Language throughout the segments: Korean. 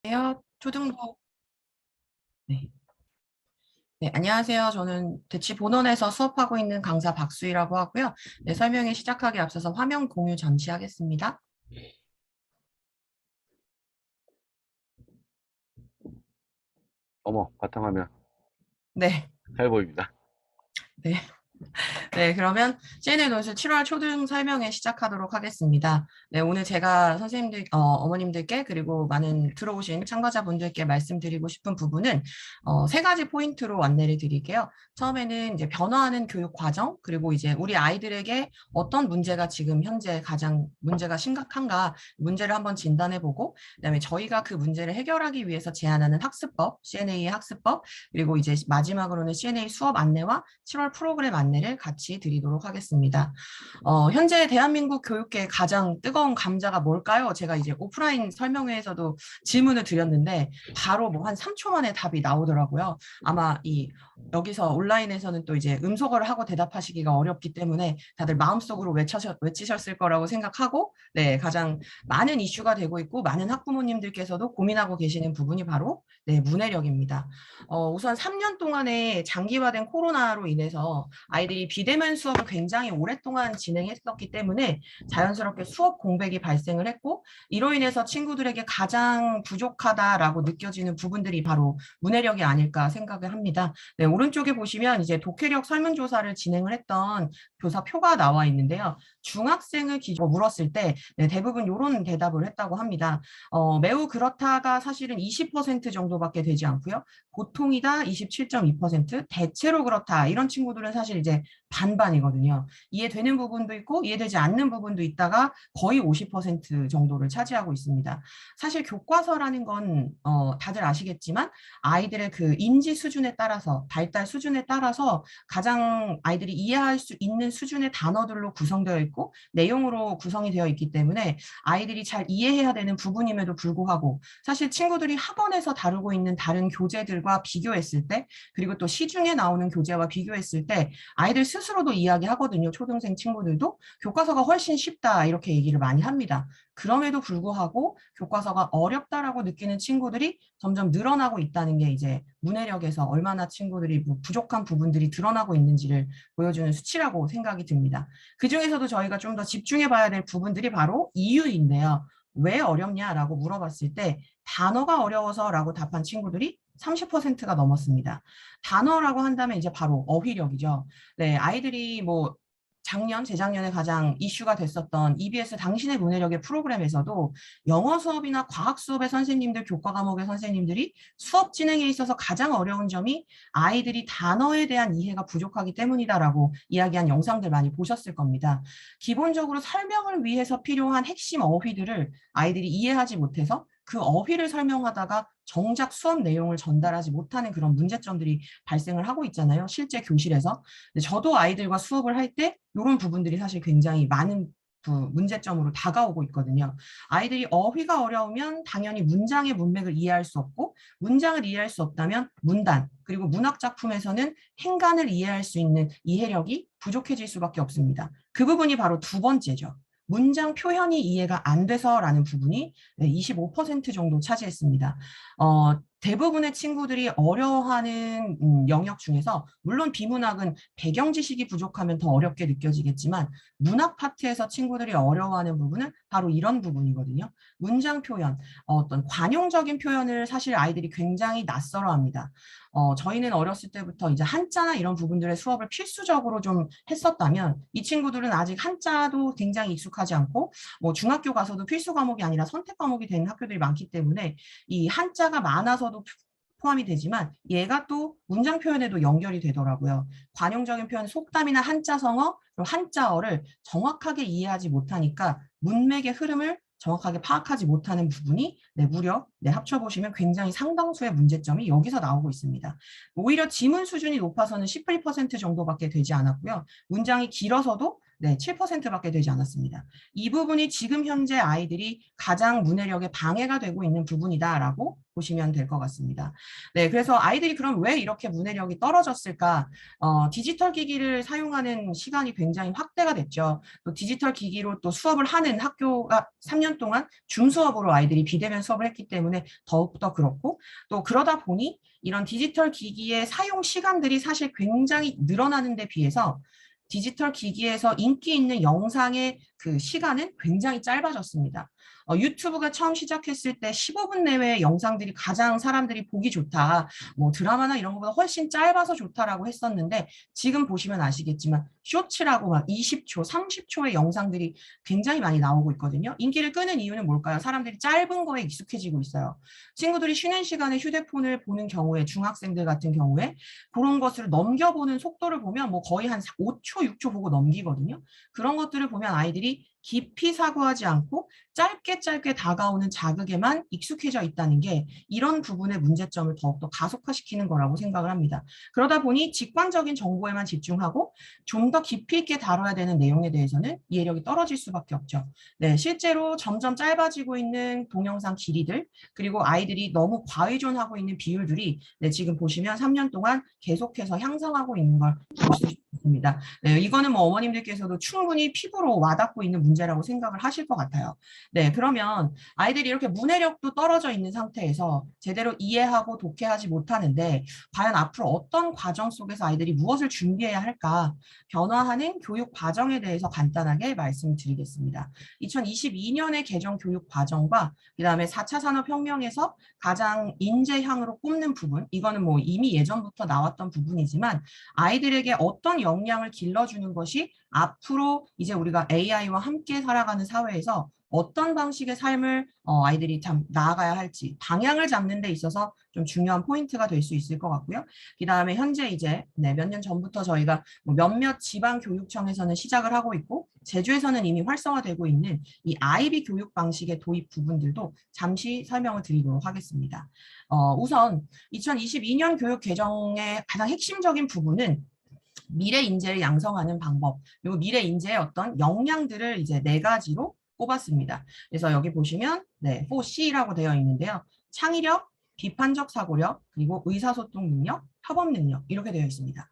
안녕하세요. 초등부. 네. 네, 안녕하세요. 저는 대치 본원에서 수업하고 있는 강사 박수희라고 하고요. 네, 설명이 시작하기 앞서서 화면 공유 잠시 하겠습니다. 어머, 바탕화면 네, 잘 보입니다. 네. 네, 그러면 CNA 논술 7월 초등 설명회 시작하도록 하겠습니다. 네, 오늘 제가 선생님들, 어머님들께 그리고 많은 들어오신 참가자분들께 말씀드리고 싶은 부분은 세 가지 포인트로 안내를 드릴게요. 처음에는 이제 변화하는 교육 과정, 그리고 이제 우리 아이들에게 어떤 문제가 지금 현재 가장 문제가 심각한가 문제를 한번 진단해보고, 그다음에 저희가 그 문제를 해결하기 위해서 제안하는 학습법, CNA 학습법, 그리고 이제 마지막으로는 CNA 수업 안내와 7월 프로그램 안내를 같이 드리도록 하겠습니다. 현재 대한민국 교육계의 가장 뜨거운 감자가 뭘까요? 제가 이제 오프라인 설명회에서도 질문을 드렸는데 바로 뭐 한 3초 만에 답이 나오더라고요. 아마 여기서 온라인에서는 또 이제 음소거를 하고 대답하시기가 어렵기 때문에 다들 마음속으로 외치셨을 거라고 생각하고, 네, 가장 많은 이슈가 되고 있고 많은 학부모님들께서도 고민하고 계시는 부분이 바로 네, 문해력입니다. 우선 3년 동안의 장기화된 코로나로 인해서 아이들이 비대면 수업을 굉장히 오랫동안 진행했었기 때문에 자연스럽게 수업 공백이 발생을 했고, 이로 인해서 친구들에게 가장 부족하다라고 느껴지는 부분들이 바로 문해력이 아닐까 생각을 합니다. 네, 오른쪽에 보시면 이제 독해력 설문조사를 진행을 했던 교사표가 나와 있는데요. 중학생을 기준으로 물었을 때 네, 대부분 이런 대답을 했다고 합니다. 매우 그렇다가 사실은 20% 정도밖에 되지 않고요. 보통이다 27.2%, 대체로 그렇다 이런 친구들은 사실 이제 반반이거든요. 이해되는 부분도 있고 이해되지 않는 부분도 있다가 거의 50% 정도를 차지하고 있습니다. 사실 교과서라는 건 다들 아시겠지만 아이들의 그 인지 수준에 따라서 발달 수준에 따라서 가장 아이들이 이해할 수 있는 수준의 단어들로 구성되어 있고 내용으로 구성이 되어 있기 때문에 아이들이 잘 이해해야 되는 부분임에도 불구하고 사실 친구들이 학원에서 다루고 있는 다른 교재들과 비교했을 때, 그리고 또 시중에 나오는 교재와 비교했을 때 아이들 스스로도 이야기하거든요. 초등생 친구들도 교과서가 훨씬 쉽다 이렇게 얘기를 많이 합니다. 그럼에도 불구하고 교과서가 어렵다라고 느끼는 친구들이 점점 늘어나고 있다는 게 이제 문해력에서 얼마나 친구들이 뭐 부족한 부분들이 드러나고 있는지를 보여주는 수치라고 생각이 듭니다. 그중에서도 저희가 좀 더 집중해 봐야 될 부분들이 바로 이유인데요. 왜 어렵냐라고 물어봤을 때 단어가 어려워서라고 답한 친구들이 30%가 넘었습니다. 단어라고 한다면 이제 바로 어휘력이죠. 네, 아이들이 뭐 작년, 재작년에 가장 이슈가 됐었던 EBS 당신의 문해력의 프로그램에서도 영어 수업이나 과학 수업의 선생님들, 교과 과목의 선생님들이 수업 진행에 있어서 가장 어려운 점이 아이들이 단어에 대한 이해가 부족하기 때문이다라고 이야기한 영상들 많이 보셨을 겁니다. 기본적으로 설명을 위해서 필요한 핵심 어휘들을 아이들이 이해하지 못해서 그 어휘를 설명하다가 정작 수업 내용을 전달하지 못하는 그런 문제점들이 발생을 하고 있잖아요. 실제 교실에서. 근데 저도 아이들과 수업을 할 때 이런 부분들이 사실 굉장히 많은 문제점으로 다가오고 있거든요. 아이들이 어휘가 어려우면 당연히 문장의 문맥을 이해할 수 없고, 문장을 이해할 수 없다면 문단, 그리고 문학 작품에서는 행간을 이해할 수 있는 이해력이 부족해질 수밖에 없습니다. 그 부분이 바로 두 번째죠. 문장 표현이 이해가 안 돼서라는 부분이 25% 정도 차지했습니다. 대부분의 친구들이 어려워하는 영역 중에서 물론 비문학은 배경 지식이 부족하면 더 어렵게 느껴지겠지만 문학 파트에서 친구들이 어려워하는 부분은 바로 이런 부분이거든요. 문장 표현, 어떤 관용적인 표현을 사실 아이들이 굉장히 낯설어합니다. 저희는 어렸을 때부터 이제 한자나 이런 부분들의 수업을 필수적으로 좀 했었다면 이 친구들은 아직 한자도 굉장히 익숙하지 않고 뭐 중학교 가서도 필수 과목이 아니라 선택 과목이 되는 학교들이 많기 때문에 이 한자가 많아서도 포함이 되지만 얘가 또 문장 표현에도 연결이 되더라고요. 관용적인 표현, 속담이나 한자성어, 그리고 한자어를 정확하게 이해하지 못하니까 문맥의 흐름을 정확하게 파악하지 못하는 부분이 무려 합쳐보시면 굉장히 상당수의 문제점이 여기서 나오고 있습니다. 오히려 지문 수준이 높아서는 11% 정도밖에 되지 않았고요. 문장이 길어서도 7%밖에 되지 않았습니다. 이 부분이 지금 현재 아이들이 가장 문해력에 방해가 되고 있는 부분이다라고 보시면 될 것 같습니다. 네, 그래서 아이들이 그럼 왜 이렇게 문해력이 떨어졌을까? 디지털 기기를 사용하는 시간이 굉장히 확대가 됐죠. 또 디지털 기기로 또 수업을 하는 학교가 3년 동안 줌수업으로 아이들이 비대면 수업을 했기 때문에 더욱더 그렇고, 또 그러다 보니 이런 디지털 기기의 사용 시간들이 사실 굉장히 늘어나는 데 비해서 디지털 기기에서 인기 있는 영상의 그 시간은 굉장히 짧아졌습니다. 유튜브가 처음 시작했을 때 15분 내외의 영상들이 가장 사람들이 보기 좋다. 뭐 드라마나 이런 것보다 훨씬 짧아서 좋다라고 했었는데 지금 보시면 아시겠지만 쇼츠라고 막 20초, 30초의 영상들이 굉장히 많이 나오고 있거든요. 인기를 끄는 이유는 뭘까요? 사람들이 짧은 거에 익숙해지고 있어요. 친구들이 쉬는 시간에 휴대폰을 보는 경우에 중학생들 같은 경우에 그런 것을 넘겨보는 속도를 보면 뭐 거의 한 5초, 6초 보고 넘기거든요. 그런 것들을 보면 아이들이 깊이 사고하지 않고 짧게 짧게 다가오는 자극에만 익숙해져 있다는 게 이런 부분의 문제점을 더욱더 가속화시키는 거라고 생각을 합니다. 그러다 보니 직관적인 정보에만 집중하고 좀 더 깊이 있게 다뤄야 되는 내용에 대해서는 이해력이 떨어질 수밖에 없죠. 네, 실제로 점점 짧아지고 있는 동영상 길이들 그리고 아이들이 너무 과의존하고 있는 비율들이 네, 지금 보시면 3년 동안 계속해서 향상하고 있는 걸 볼 수 있습니다. 네, 이거는 뭐 어머님들께서도 충분히 피부로 와닿고 있는 문제라고 생각을 하실 것 같아요. 네, 그러면 아이들이 이렇게 문해력도 떨어져 있는 상태에서 제대로 이해하고 독해하지 못하는데 과연 앞으로 어떤 과정 속에서 아이들이 무엇을 준비해야 할까? 변화하는 교육 과정에 대해서 간단하게 말씀드리겠습니다. 2022년의 개정 교육 과정과 그다음에 4차 산업혁명에서 가장 인재향으로 꼽는 부분, 이거는 뭐 이미 예전부터 나왔던 부분이지만 아이들에게 어떤 역량을 길러주는 것이 앞으로 이제 우리가 AI와 함께 살아가는 사회에서 어떤 방식의 삶을 아이들이 참 나아가야 할지 방향을 잡는 데 있어서 좀 중요한 포인트가 될 수 있을 것 같고요. 그다음에 현재 이제 네, 몇 년 전부터 저희가 뭐 몇몇 지방 교육청에서는 시작을 하고 있고 제주에서는 이미 활성화되고 있는 이 아이비 교육 방식의 도입 부분들도 잠시 설명을 드리도록 하겠습니다. 우선 2022년 교육 개정의 가장 핵심적인 부분은 미래 인재를 양성하는 방법, 그리고 미래 인재의 어떤 역량들을 이제 네 가지로 꼽았습니다. 그래서 여기 보시면 네, 4C라고 되어 있는데요. 창의력, 비판적 사고력, 그리고 의사소통 능력, 협업 능력 이렇게 되어 있습니다.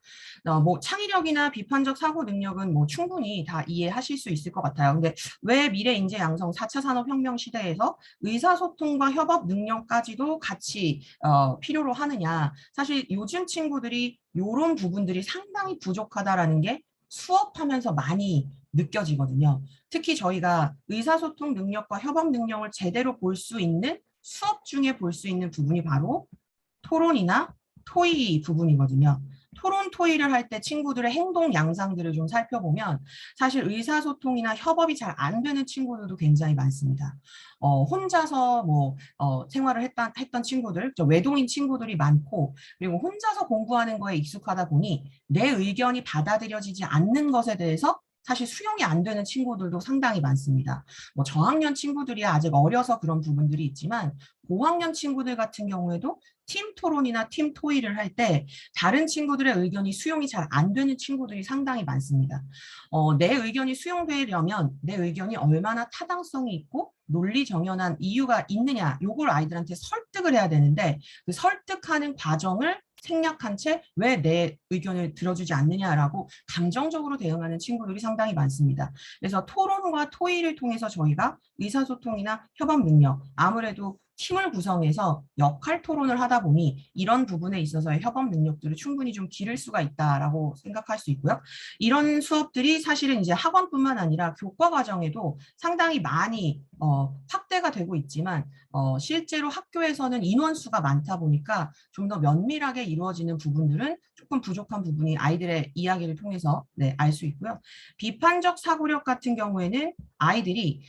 뭐 창의력이나 비판적 사고 능력은 뭐 충분히 다 이해하실 수 있을 것 같아요. 근데 왜 미래 인재 양성 4차 산업혁명 시대에서 의사소통과 협업 능력까지도 같이 필요로 하느냐? 사실 요즘 친구들이 이런 부분들이 상당히 부족하다라는 게 수업하면서 많이 느껴지거든요. 특히 저희가 의사소통 능력과 협업 능력을 제대로 볼 수 있는 수업 중에 볼 수 있는 부분이 바로 토론이나 토의 부분이거든요. 토론 토의를 할 때 친구들의 행동 양상들을 좀 살펴보면 사실 의사소통이나 협업이 잘 안 되는 친구들도 굉장히 많습니다. 혼자서 뭐 생활을 했던 친구들, 외동인 친구들이 많고 그리고 혼자서 공부하는 거에 익숙하다 보니 내 의견이 받아들여지지 않는 것에 대해서 사실 수용이 안 되는 친구들도 상당히 많습니다. 뭐 저학년 친구들이 아직 어려서 그런 부분들이 있지만 고학년 친구들 같은 경우에도 팀 토론이나 팀 토의를 할 때 다른 친구들의 의견이 수용이 잘 안 되는 친구들이 상당히 많습니다. 내 의견이 수용되려면 내 의견이 얼마나 타당성이 있고 논리 정연한 이유가 있느냐, 요걸 아이들한테 설득을 해야 되는데 그 설득하는 과정을 생략한 채 왜 내 의견을 들어주지 않느냐라고 감정적으로 대응하는 친구들이 상당히 많습니다. 그래서 토론과 토의를 통해서 저희가 의사소통이나 협업 능력, 아무래도 팀을 구성해서 역할 토론을 하다 보니 이런 부분에 있어서의 협업 능력들을 충분히 좀 기를 수가 있다라고 생각할 수 있고요. 이런 수업들이 사실은 이제 학원뿐만 아니라 교과 과정에도 상당히 많이 확대가 되고 있지만 실제로 학교에서는 인원수가 많다 보니까 좀 더 면밀하게 이루어지는 부분들은 조금 부족한 부분이 아이들의 이야기를 통해서 네, 알 수 있고요. 비판적 사고력 같은 경우에는 아이들이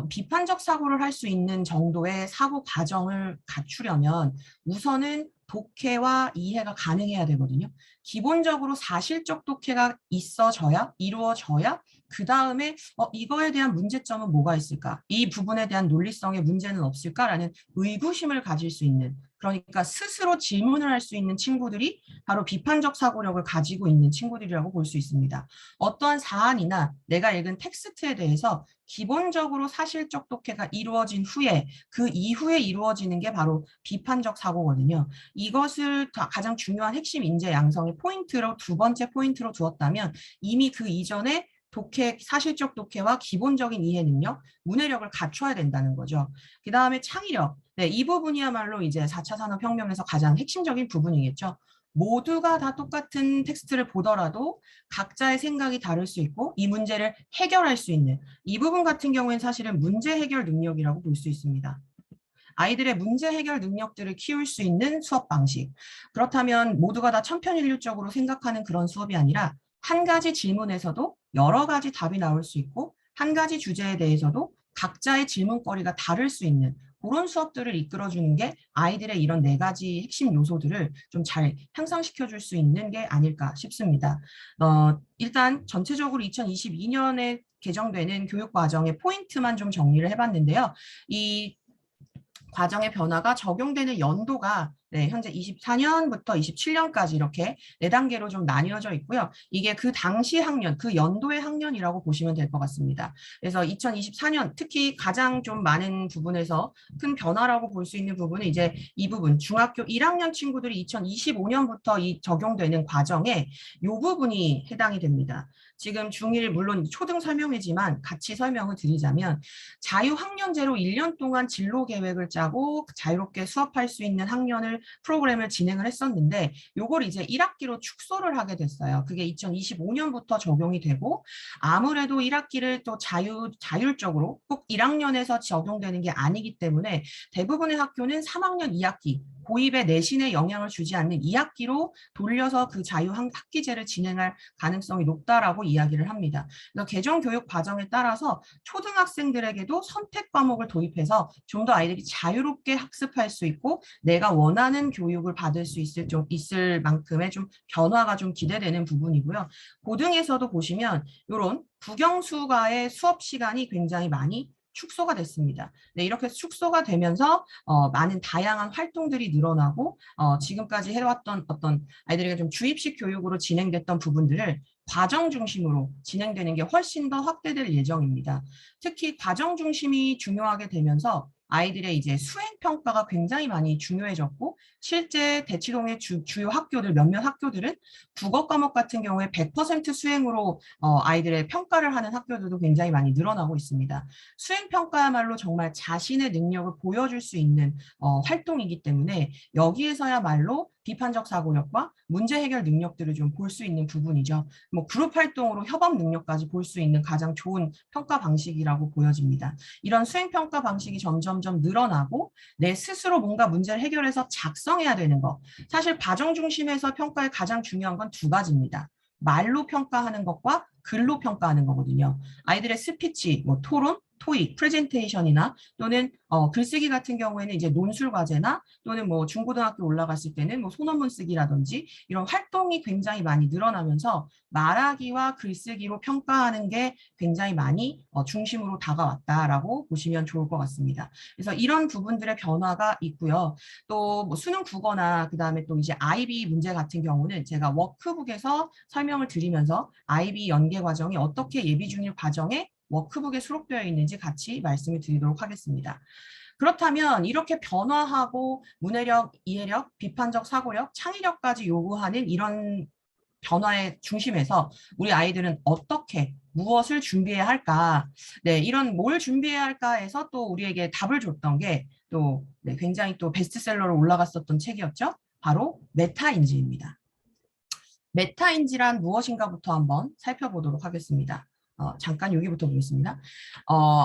비판적 사고를 할 수 있는 정도의 사고 과정을 갖추려면 우선은 독해와 이해가 가능해야 되거든요. 기본적으로 사실적 독해가 있어져야, 이루어져야 그 다음에 이거에 대한 문제점은 뭐가 있을까? 이 부분에 대한 논리성의 문제는 없을까라는 의구심을 가질 수 있는, 그러니까 스스로 질문을 할 수 있는 친구들이 바로 비판적 사고력을 가지고 있는 친구들이라고 볼 수 있습니다. 어떠한 사안이나 내가 읽은 텍스트에 대해서 기본적으로 사실적 독해가 이루어진 후에 그 이후에 이루어지는 게 바로 비판적 사고거든요. 이것을 가장 중요한 핵심 인재 양성의 포인트로 두 번째 포인트로 두었다면 이미 그 이전에 독해, 사실적 독해와 기본적인 이해 능력, 문해력을 갖춰야 된다는 거죠. 그 다음에 창의력. 네, 이 부분이야말로 이제 4차 산업혁명에서 가장 핵심적인 부분이겠죠. 모두가 다 똑같은 텍스트를 보더라도 각자의 생각이 다를 수 있고 이 문제를 해결할 수 있는 이 부분 같은 경우에는 사실은 문제 해결 능력이라고 볼 수 있습니다. 아이들의 문제 해결 능력들을 키울 수 있는 수업 방식. 그렇다면 모두가 다 천편일률적으로 생각하는 그런 수업이 아니라 한 가지 질문에서도 여러 가지 답이 나올 수 있고 한 가지 주제에 대해서도 각자의 질문거리가 다를 수 있는 그런 수업들을 이끌어주는 게 아이들의 이런 네 가지 핵심 요소들을 좀 잘 향상시켜 줄 수 있는 게 아닐까 싶습니다. 일단 전체적으로 2022년에 개정되는 교육과정의 포인트만 좀 정리를 해봤는데요. 이 과정의 변화가 적용되는 연도가 네, 현재 24년부터 27년까지 이렇게 4단계로 좀 나뉘어져 있고요. 이게 그 당시 학년, 그 연도의 학년이라고 보시면 될 것 같습니다. 그래서 2024년 특히 가장 좀 많은 부분에서 큰 변화라고 볼 수 있는 부분은 이제 이 부분 중학교 1학년 친구들이 2025년부터 이 적용되는 과정에 이 부분이 해당이 됩니다. 지금 중1 물론 초등 설명이지만 같이 설명을 드리자면 자유학년제로 1년 동안 진로 계획을 짜고 자유롭게 수업할 수 있는 학년을 프로그램을 진행을 했었는데 요걸 이제 1학기로 축소를 하게 됐어요. 그게 2025년부터 적용이 되고 아무래도 1학기를 또 자율적으로 꼭 1학년에서 적용되는 게 아니기 때문에 대부분의 학교는 3학년 2학기 고입의 내신에 영향을 주지 않는 2학기로 돌려서 그 자유학기제를 진행할 가능성이 높다라고 이야기를 합니다. 그래서 개정 교육 과정에 따라서 초등학생들에게도 선택 과목을 도입해서 좀 더 아이들이 자유롭게 학습할 수 있고 내가 원하는 교육을 받을 수 있을 만큼의 좀 변화가 좀 기대되는 부분이고요. 고등에서도 보시면 이런 국영수과의 수업 시간이 굉장히 많이 축소가 됐습니다. 네, 이렇게 축소가 되면서 많은 다양한 활동들이 늘어나고 지금까지 해왔던 어떤 아이들에게 좀 주입식 교육으로 진행됐던 부분들을 과정 중심으로 진행되는 게 훨씬 더 확대될 예정입니다. 특히 과정 중심이 중요하게 되면서 아이들의 이제 수행 평가가 굉장히 많이 중요해졌고 실제 대치동의 주요 학교들 몇몇 학교들은 국어 과목 같은 경우에 100% 수행으로 아이들의 평가를 하는 학교들도 굉장히 많이 늘어나고 있습니다. 수행 평가야말로 정말 자신의 능력을 보여줄 수 있는 활동이기 때문에 여기에서야말로 비판적 사고력과 문제 해결 능력들을 좀 볼 수 있는 부분이죠. 뭐 그룹 활동으로 협업 능력까지 볼 수 있는 가장 좋은 평가 방식이라고 보여집니다. 이런 수행 평가 방식이 점점점 늘어나고 내 스스로 뭔가 문제를 해결해서 작성해야 되는 것. 사실 과정 중심에서 평가의 가장 중요한 건 두 가지입니다. 말로 평가하는 것과 글로 평가하는 거거든요. 아이들의 스피치, 뭐 토론, 토익, 프레젠테이션이나 또는 글쓰기 같은 경우에는 이제 논술 과제나 또는 뭐 중고등학교 올라갔을 때는 뭐 소논문 쓰기라든지 이런 활동이 굉장히 많이 늘어나면서 말하기와 글쓰기로 평가하는 게 굉장히 많이 중심으로 다가왔다라고 보시면 좋을 것 같습니다. 그래서 이런 부분들의 변화가 있고요. 또 뭐 수능 국어나 그다음에 또 이제 IB 문제 같은 경우는 제가 워크북에서 설명을 드리면서 IB 연계 과정이 어떻게 예비 중일 과정에 워크북에 수록되어 있는지 같이 말씀을 드리도록 하겠습니다. 그렇다면 이렇게 변화하고 문해력, 이해력, 비판적 사고력, 창의력까지 요구하는 이런 변화의 중심에서 우리 아이들은 어떻게 무엇을 준비해야 할까? 네, 이런 뭘 준비해야 할까에서 또 우리에게 답을 줬던 게 또 굉장히 또 베스트셀러로 올라갔었던 책이었죠. 바로 메타인지입니다. 메타인지란 무엇인가부터 한번 살펴보도록 하겠습니다. 잠깐 여기부터 보겠습니다.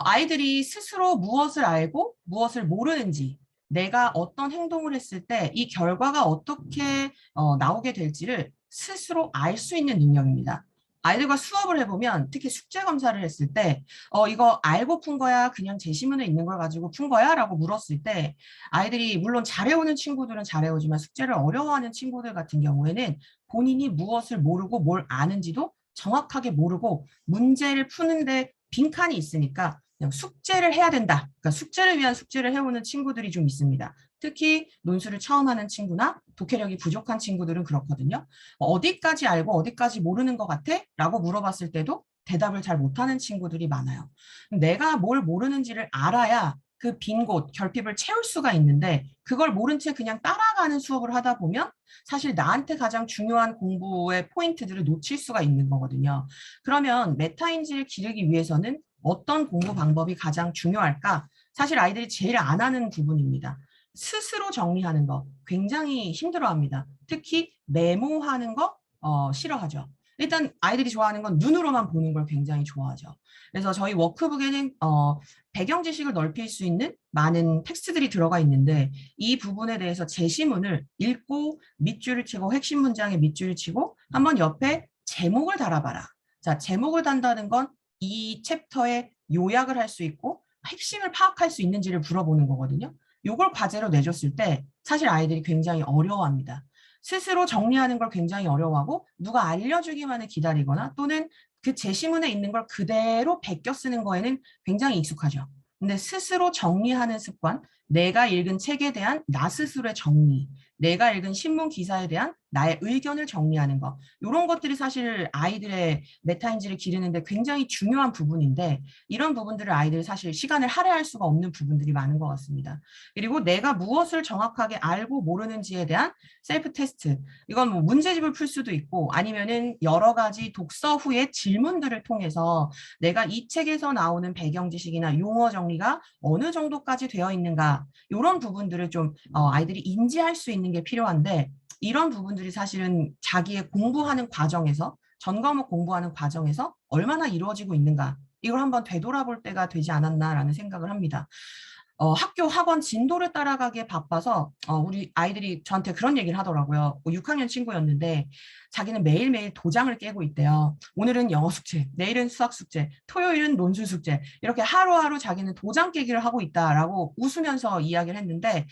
아이들이 스스로 무엇을 알고 무엇을 모르는지 내가 어떤 행동을 했을 때 이 결과가 어떻게 나오게 될지를 스스로 알 수 있는 능력입니다. 아이들과 수업을 해보면 특히 숙제 검사를 했을 때 이거 알고 푼 거야? 그냥 제시문에 있는 걸 가지고 푼 거야? 라고 물었을 때 아이들이 물론 잘해오는 친구들은 잘해오지만 숙제를 어려워하는 친구들 같은 경우에는 본인이 무엇을 모르고 뭘 아는지도 정확하게 모르고 문제를 푸는데 빈칸이 있으니까 그냥 숙제를 해야 된다. 그러니까 숙제를 위한 숙제를 해오는 친구들이 좀 있습니다. 특히 논술을 처음 하는 친구나 독해력이 부족한 친구들은 그렇거든요. 어디까지 알고 어디까지 모르는 것 같아? 라고 물어봤을 때도 대답을 잘 못하는 친구들이 많아요. 내가 뭘 모르는지를 알아야 그 빈 곳, 결핍을 채울 수가 있는데 그걸 모른 채 그냥 따라가는 수업을 하다 보면 사실 나한테 가장 중요한 공부의 포인트들을 놓칠 수가 있는 거거든요. 그러면 메타인지를 기르기 위해서는 어떤 공부 방법이 가장 중요할까? 사실 아이들이 제일 안 하는 부분입니다. 스스로 정리하는 거 굉장히 힘들어합니다. 특히 메모하는 거 싫어하죠. 일단 아이들이 좋아하는 건 눈으로만 보는 걸 굉장히 좋아하죠. 그래서 저희 워크북에는 배경 지식을 넓힐 수 있는 많은 텍스트들이 들어가 있는데 이 부분에 대해서 제시문을 읽고 밑줄을 치고 핵심 문장에 밑줄을 치고 한번 옆에 제목을 달아봐라. 자, 제목을 단다는 건 이 챕터의 요약을 할 수 있고 핵심을 파악할 수 있는지를 물어보는 거거든요. 요걸 과제로 내줬을 때 사실 아이들이 굉장히 어려워합니다. 스스로 정리하는 걸 굉장히 어려워하고 누가 알려주기만을 기다리거나 또는 그 제시문에 있는 걸 그대로 베껴 쓰는 거에는 굉장히 익숙하죠. 근데 스스로 정리하는 습관, 내가 읽은 책에 대한 나 스스로의 정리, 내가 읽은 신문 기사에 대한 나의 의견을 정리하는 것, 이런 것들이 사실 아이들의 메타인지를 기르는데 굉장히 중요한 부분인데 이런 부분들을 아이들이 사실 시간을 할애할 수가 없는 부분들이 많은 것 같습니다. 그리고 내가 무엇을 정확하게 알고 모르는지에 대한 셀프 테스트, 이건 뭐 문제집을 풀 수도 있고 아니면은 여러 가지 독서 후에 질문들을 통해서 내가 이 책에서 나오는 배경 지식이나 용어 정리가 어느 정도까지 되어 있는가 이런 부분들을 좀 아이들이 인지할 수 있는 게 필요한데 이런 부분들이 사실은 자기의 공부하는 과정에서 전 과목 공부하는 과정에서 얼마나 이루어지고 있는가 이걸 한번 되돌아볼 때가 되지 않았나라는 생각을 합니다. 학교 학원 진도를 따라가기에 바빠서 우리 아이들이 저한테 그런 얘기를 하더라고요. 6학년 친구였는데 자기는 매일매일 도장을 깨고 있대요. 오늘은 영어 숙제, 내일은 수학 숙제, 토요일은 논술 숙제 이렇게 하루하루 자기는 도장 깨기를 하고 있다라고 웃으면서 이야기를 했는데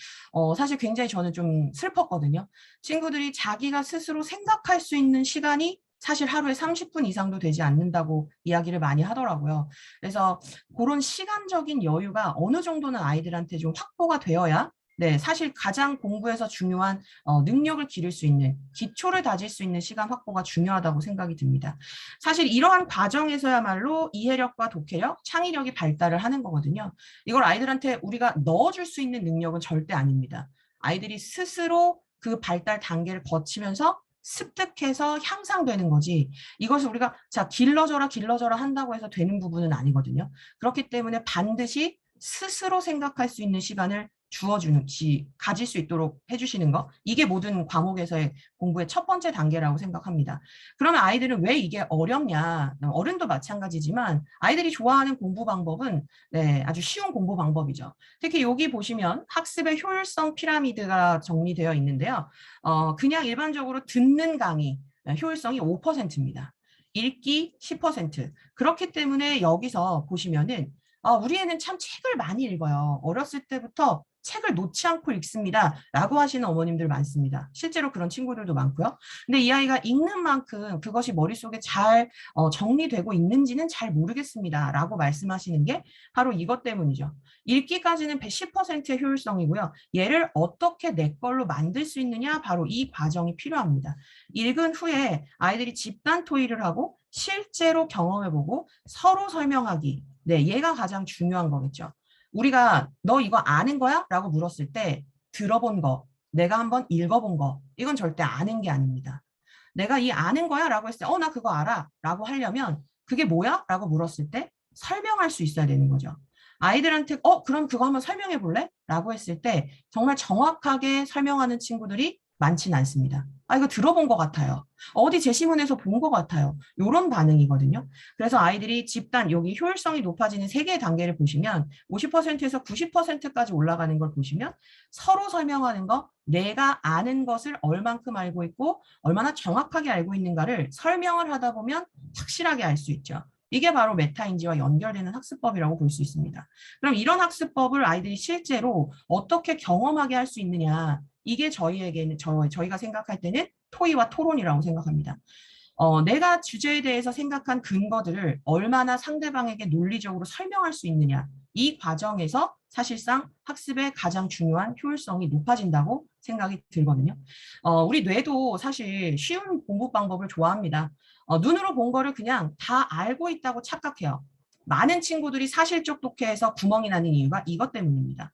사실 굉장히 저는 좀 슬펐거든요. 친구들이 자기가 스스로 생각할 수 있는 시간이 사실 하루에 30분 이상도 되지 않는다고 이야기를 많이 하더라고요. 그래서 그런 시간적인 여유가 어느 정도는 아이들한테 좀 확보가 되어야 네, 사실 가장 공부에서 중요한 능력을 기를 수 있는 기초를 다질 수 있는 시간 확보가 중요하다고 생각이 듭니다. 사실 이러한 과정에서야말로 이해력과 독해력, 창의력이 발달을 하는 거거든요. 이걸 아이들한테 우리가 넣어줄 수 있는 능력은 절대 아닙니다. 아이들이 스스로 그 발달 단계를 거치면서 습득해서 향상되는 거지 이것을 우리가 자 길러져라 길러져라 한다고 해서 되는 부분은 아니거든요. 그렇기 때문에 반드시 스스로 생각할 수 있는 시간을 주어주는 가질 수 있도록 해주시는 거 이게 모든 과목에서의 공부의 첫 번째 단계라고 생각합니다. 그러면 아이들은 왜 이게 어렵냐 어른도 마찬가지지만 아이들이 좋아하는 공부 방법은 네, 아주 쉬운 공부 방법이죠. 특히 여기 보시면 학습의 효율성 피라미드가 정리되어 있는데요. 그냥 일반적으로 듣는 강의 효율성이 5%입니다. 읽기 10%. 그렇기 때문에 여기서 보시면은 우리 애는 참 책을 많이 읽어요. 어렸을 때부터 책을 놓지 않고 읽습니다. 라고 하시는 어머님들 많습니다. 실제로 그런 친구들도 많고요. 근데 이 아이가 읽는 만큼 그것이 머릿속에 잘 정리되고 있는지는 잘 모르겠습니다. 라고 말씀하시는 게 바로 이것 때문이죠. 읽기까지는 110%의 효율성이고요. 얘를 어떻게 내 걸로 만들 수 있느냐 바로 이 과정이 필요합니다. 읽은 후에 아이들이 집단 토의를 하고 실제로 경험해보고 서로 설명하기. 네, 얘가 가장 중요한 거겠죠. 우리가 너 이거 아는 거야? 라고 물었을 때 들어본 거, 내가 한번 읽어본 거 이건 절대 아는 게 아닙니다. 내가 이 아는 거야? 라고 했을 때 나 그거 알아 라고 하려면 그게 뭐야? 라고 물었을 때 설명할 수 있어야 되는 거죠. 아이들한테 그럼 그거 한번 설명해 볼래? 라고 했을 때 정말 정확하게 설명하는 친구들이 많지는 않습니다. 이거 들어본 것 같아요. 어디 제시문에서 본 것 같아요. 이런 반응이거든요. 그래서 아이들이 집단 여기 효율성이 높아지는 세 개의 단계를 보시면 50%에서 90%까지 올라가는 걸 보시면 서로 설명하는 거 내가 아는 것을 얼만큼 알고 있고 얼마나 정확하게 알고 있는가를 설명을 하다 보면 확실하게 알 수 있죠. 이게 바로 메타인지와 연결되는 학습법이라고 볼 수 있습니다. 그럼 이런 학습법을 아이들이 실제로 어떻게 경험하게 할 수 있느냐 이게 저희가 생각할 때는 토의와 토론이라고 생각합니다. 내가 주제에 대해서 생각한 근거들을 얼마나 상대방에게 논리적으로 설명할 수 있느냐. 이 과정에서 사실상 학습의 가장 중요한 효율성이 높아진다고 생각이 들거든요. 우리 뇌도 사실 쉬운 공부 방법을 좋아합니다. 눈으로 본 거를 그냥 다 알고 있다고 착각해요. 많은 친구들이 사실적 독해에서 구멍이 나는 이유가 이것 때문입니다.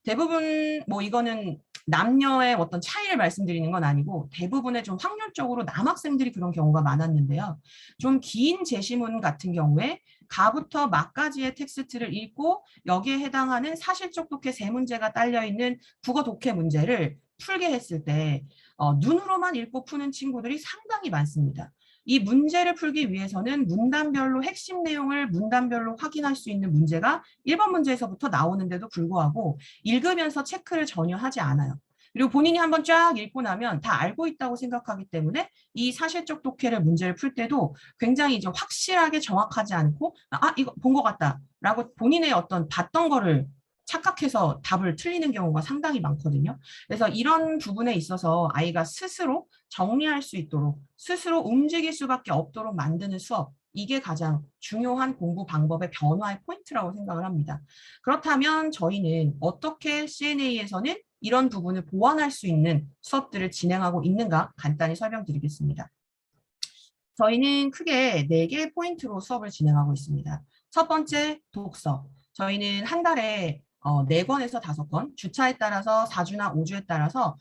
대부분 뭐 이거는 남녀의 어떤 차이를 말씀드리는 건 아니고 대부분의 좀 확률적으로 남학생들이 그런 경우가 많았는데요. 좀 긴 제시문 같은 경우에 가부터 막까지의 텍스트를 읽고 여기에 해당하는 사실적 독해 세 문제가 딸려 있는 국어 독해 문제를 풀게 했을 때 눈으로만 읽고 푸는 친구들이 상당히 많습니다. 이 문제를 풀기 위해서는 문단별로 핵심 내용을 문단별로 확인할 수 있는 문제가 1번 문제에서부터 나오는데도 불구하고 읽으면서 체크를 전혀 하지 않아요. 그리고 본인이 한번 쫙 읽고 나면 다 알고 있다고 생각하기 때문에 이 사실적 독해를 문제를 풀 때도 굉장히 이제 확실하게 정확하지 않고 이거 본 것 같다라고 본인의 어떤 봤던 거를 착각해서 답을 틀리는 경우가 상당히 많거든요. 그래서 이런 부분에 있어서 아이가 스스로 정리할 수 있도록 스스로 움직일 수밖에 없도록 만드는 수업, 이게 가장 중요한 공부 방법의 변화의 포인트라고 생각을 합니다. 그렇다면 저희는 어떻게 CNA에서는 이런 부분을 보완할 수 있는 수업들을 진행하고 있는가 간단히 설명드리겠습니다. 저희는 크게 4개의 포인트로 수업을 진행하고 있습니다. 첫 번째, 독서. 저희는 한 달에 4권에서 5권, 주차에 따라서 4주나 5주에 따라서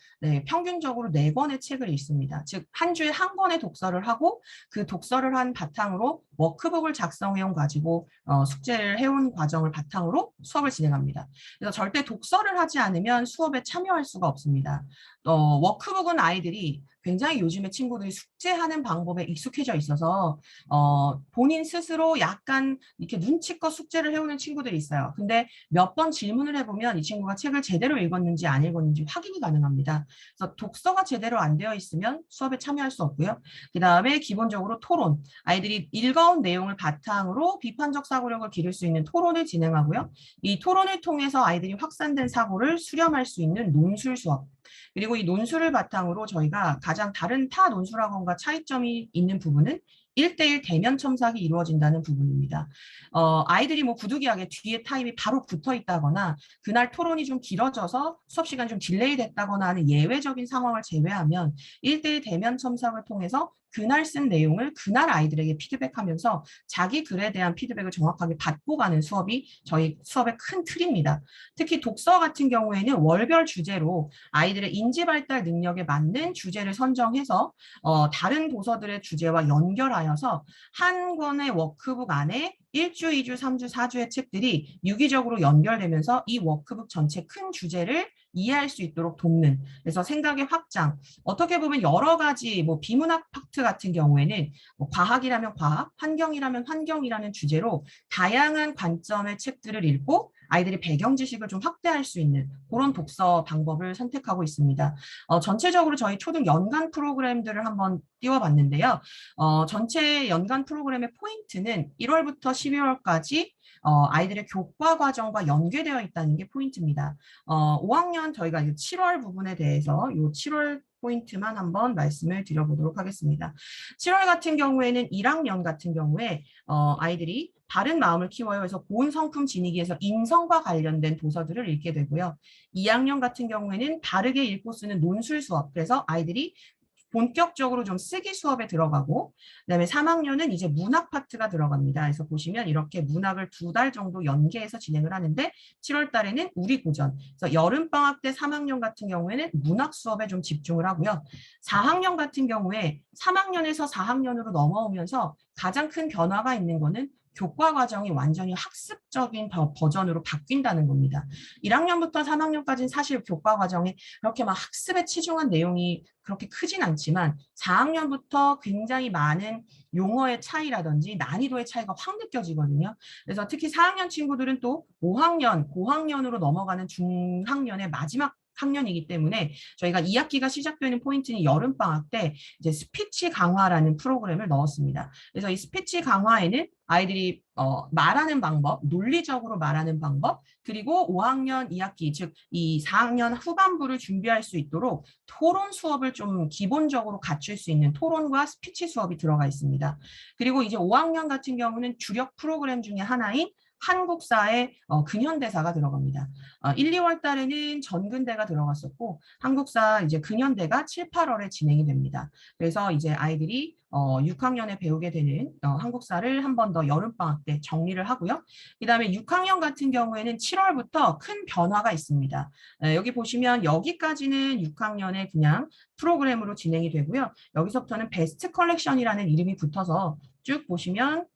평균적으로 4권의 책을 읽습니다. 즉, 한 주에 한 권의 독서를 하고 그 독서를 한 바탕으로 워크북을 작성해온 가지고 숙제를 해온 과정을 바탕으로 수업을 진행합니다. 그래서 절대 독서를 하지 않으면 수업에 참여할 수가 없습니다. 워크북은 아이들이 굉장히 요즘에 친구들이 숙제하는 방법에 익숙해져 있어서 본인 스스로 약간 이렇게 눈치껏 숙제를 해오는 친구들이 있어요. 근데 몇 번 질문을 해보면 이 친구가 책을 제대로 읽었는지 안 읽었는지 확인이 가능합니다. 그래서 독서가 제대로 안 되어 있으면 수업에 참여할 수 없고요. 그 다음에 기본적으로 토론. 아이들이 읽어온 내용을 바탕으로 비판적 사고력을 기를 수 있는 토론을 진행하고요. 이 토론을 통해서 아이들이 확산된 사고를 수렴할 수 있는 논술 수업. 그리고 이 논술을 바탕으로 저희가 가장 다른 타 논술학원과 차이점이 있는 부분은 1대1 대면 첨삭이 이루어진다는 부분입니다. 아이들이 뭐 부득이하게 뒤에 타임이 바로 붙어 있다거나 그날 토론이 좀 길어져서 수업 시간 좀 딜레이 됐다거나 하는 예외적인 상황을 제외하면 1대1 대면 첨삭을 통해서 그날 쓴 내용을 그날 아이들에게 피드백하면서 자기 글에 대한 피드백을 정확하게 받고 가는 수업이 저희 수업의 큰 틀입니다. 특히 독서 같은 경우에는 월별 주제로 아이들의 인지 발달 능력에 맞는 주제를 선정해서 다른 도서들의 주제와 연결하여서 한 권의 워크북 안에 1주, 2주, 3주, 4주의 책들이 유기적으로 연결되면서 이 워크북 전체 큰 주제를 이해할 수 있도록 돕는, 그래서 생각의 확장, 어떻게 보면 여러 가지 뭐 비문학 파트 같은 경우에는 뭐 과학이라면 과학, 환경이라면 환경이라는 주제로 다양한 관점의 책들을 읽고 아이들이 배경 지식을 좀 확대할 수 있는 그런 독서 방법을 선택하고 있습니다. 전체적으로 저희 초등 연간 프로그램들을 한번 띄워봤는데요. 전체 연간 프로그램의 포인트는 1월부터 12월까지 아이들의 교과 과정과 연계되어 있다는 게 포인트입니다. 5학년 저희가 7월 부분에 대해서 이 7월 포인트만 한번 말씀을 드려보도록 하겠습니다. 7월 같은 경우에는 1학년 같은 경우에 아이들이 바른 마음을 키워요. 그래서 고운 성품 지니기에서 인성과 관련된 도서들을 읽게 되고요. 2학년 같은 경우에는 바르게 읽고 쓰는 논술 수업. 그래서 아이들이 본격적으로 좀 쓰기 수업에 들어가고, 그다음에 3학년은 이제 문학 파트가 들어갑니다. 그래서 보시면 이렇게 문학을 2달 정도 연계해서 진행을 하는데 7월 달에는 우리 고전. 그래서 여름방학 때 3학년 같은 경우에는 문학 수업에 좀 집중을 하고요. 4학년 같은 경우에 3학년에서 4학년으로 넘어오면서 가장 큰 변화가 있는 거는 교과 과정이 완전히 학습적인 버전으로 바뀐다는 겁니다. 1학년부터 3학년까지는 사실 교과 과정에 그렇게 막 학습에 치중한 내용이 그렇게 크진 않지만 4학년부터 굉장히 많은 용어의 차이라든지 난이도의 차이가 확 느껴지거든요. 그래서 특히 4학년 친구들은 또 5학년, 고학년으로 넘어가는 중학년의 마지막 학년이기 때문에 저희가 2학기가 시작되는 포인트는 여름방학 때 이제 스피치 강화라는 프로그램을 넣었습니다. 그래서 이 스피치 강화에는 아이들이 말하는 방법, 논리적으로 말하는 방법, 그리고 5학년 2학기, 즉 이 4학년 후반부를 준비할 수 있도록 토론 수업을 좀 기본적으로 갖출 수 있는 토론과 스피치 수업이 들어가 있습니다. 그리고 이제 5학년 같은 경우는 주력 프로그램 중에 하나인 한국사의 근현대사가 들어갑니다. 1, 2월 달에는 전근대가 들어갔었고 한국사 이제 근현대가 7, 8월에 진행이 됩니다. 그래서 이제 아이들이 6학년에 배우게 되는 한국사를 한 번 더 여름방학 때 정리를 하고요. 그다음에 6학년 같은 경우에는 7월부터 큰 변화가 있습니다. 여기 보시면 여기까지는 6학년에 그냥 프로그램으로 진행이 되고요. 여기서부터는 베스트 컬렉션이라는 이름이 붙어서 쭉 보시면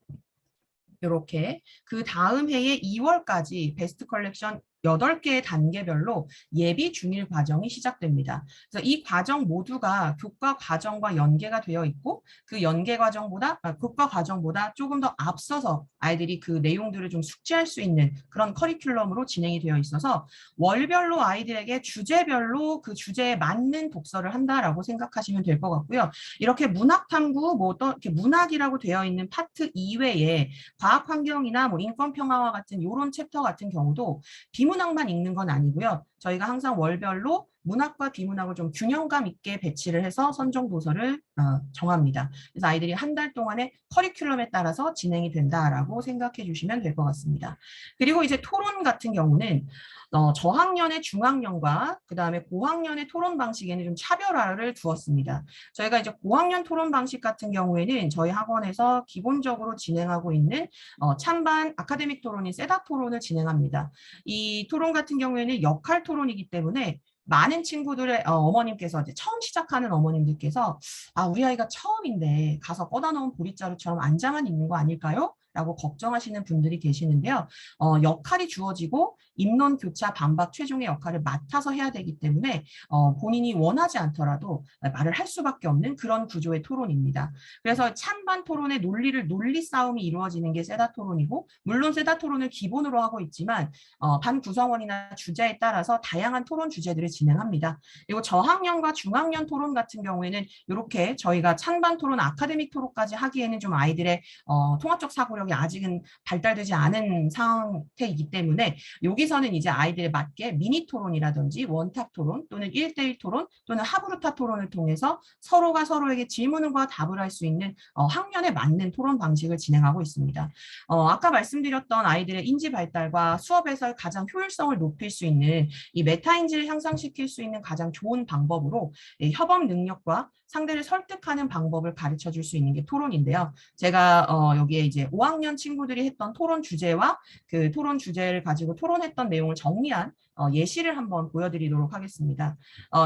이렇게 그 다음 해에 2월까지 베스트 컬렉션 8개의 단계별로 예비 중일 과정이 시작됩니다. 그래서 이 과정 모두가 교과 과정과 연계가 되어 있고 그 연계 과정보다 교과 과정보다 조금 더 앞서서 아이들이 그 내용들을 좀 숙지할 수 있는 그런 커리큘럼으로 진행이 되어 있어서 월별로 아이들에게 주제별로 그 주제에 맞는 독서를 한다라고 생각하시면 될 것 같고요. 이렇게 문학 탐구 뭐 또 이렇게 문학이라고 되어 있는 파트 이외에 과학 환경이나 뭐 인권 평화와 같은 이런 챕터 같은 경우도 비문학만 읽는 건 아니고요. 저희가 항상 월별로 문학과 비문학을 좀 균형감 있게 배치를 해서 선정 도서를 정합니다. 그래서 아이들이 한 달 동안의 커리큘럼에 따라서 진행이 된다라고 생각해 주시면 될 것 같습니다. 그리고 이제 토론 같은 경우는 저학년의 중학년과 그다음에 고학년의 토론 방식에는 좀 차별화를 두었습니다. 저희가 이제 고학년 토론 방식 같은 경우에는 저희 학원에서 기본적으로 진행하고 있는 찬반 아카데믹 토론인 세다 토론을 진행합니다. 이 토론 같은 경우에는 역할 토론이기 때문에 많은 친구들의 어머님께서 이제 처음 시작하는 어머님들께서 우리 아이가 처음인데 가서 꺼다 놓은 보릿자루처럼 앉아만 있는 거 아닐까요? 라고 걱정하시는 분들이 계시는데요. 역할이 주어지고 입론, 교차, 반박, 최종의 역할을 맡아서 해야 되기 때문에 본인이 원하지 않더라도 말을 할 수밖에 없는 그런 구조의 토론입니다. 그래서 찬반 토론의 논리 싸움이 이루어지는 게 세다 토론이고 물론 세다 토론을 기본으로 하고 있지만 반 구성원이나 주제에 따라서 다양한 토론 주제들을 진행합니다. 그리고 저학년과 중학년 토론 같은 경우에는 이렇게 저희가 찬반 토론, 아카데믹 토론까지 하기에는 좀 아이들의 통합적 사고력이 아직은 발달되지 않은 상태이기 때문에 여기서는 이제 아이들에 맞게 미니 토론이라든지 원탁 토론 또는 1대1 토론 또는 하브루타 토론을 통해서 서로가 서로에게 질문과 답을 할 수 있는 학년에 맞는 토론 방식을 진행하고 있습니다. 아까 말씀드렸던 아이들의 인지 발달과 수업에서 가장 효율성을 높일 수 있는 이 메타인지를 향상시킬 수 있는 가장 좋은 방법으로 협업 능력과 상대를 설득하는 방법을 가르쳐 줄 수 있는 게 토론인데요. 제가 여기에 이제 5학년 친구들이 했던 토론 주제와 그 토론 주제를 가지고 토론했던 내용을 정리한 예시를 한번 보여드리도록 하겠습니다.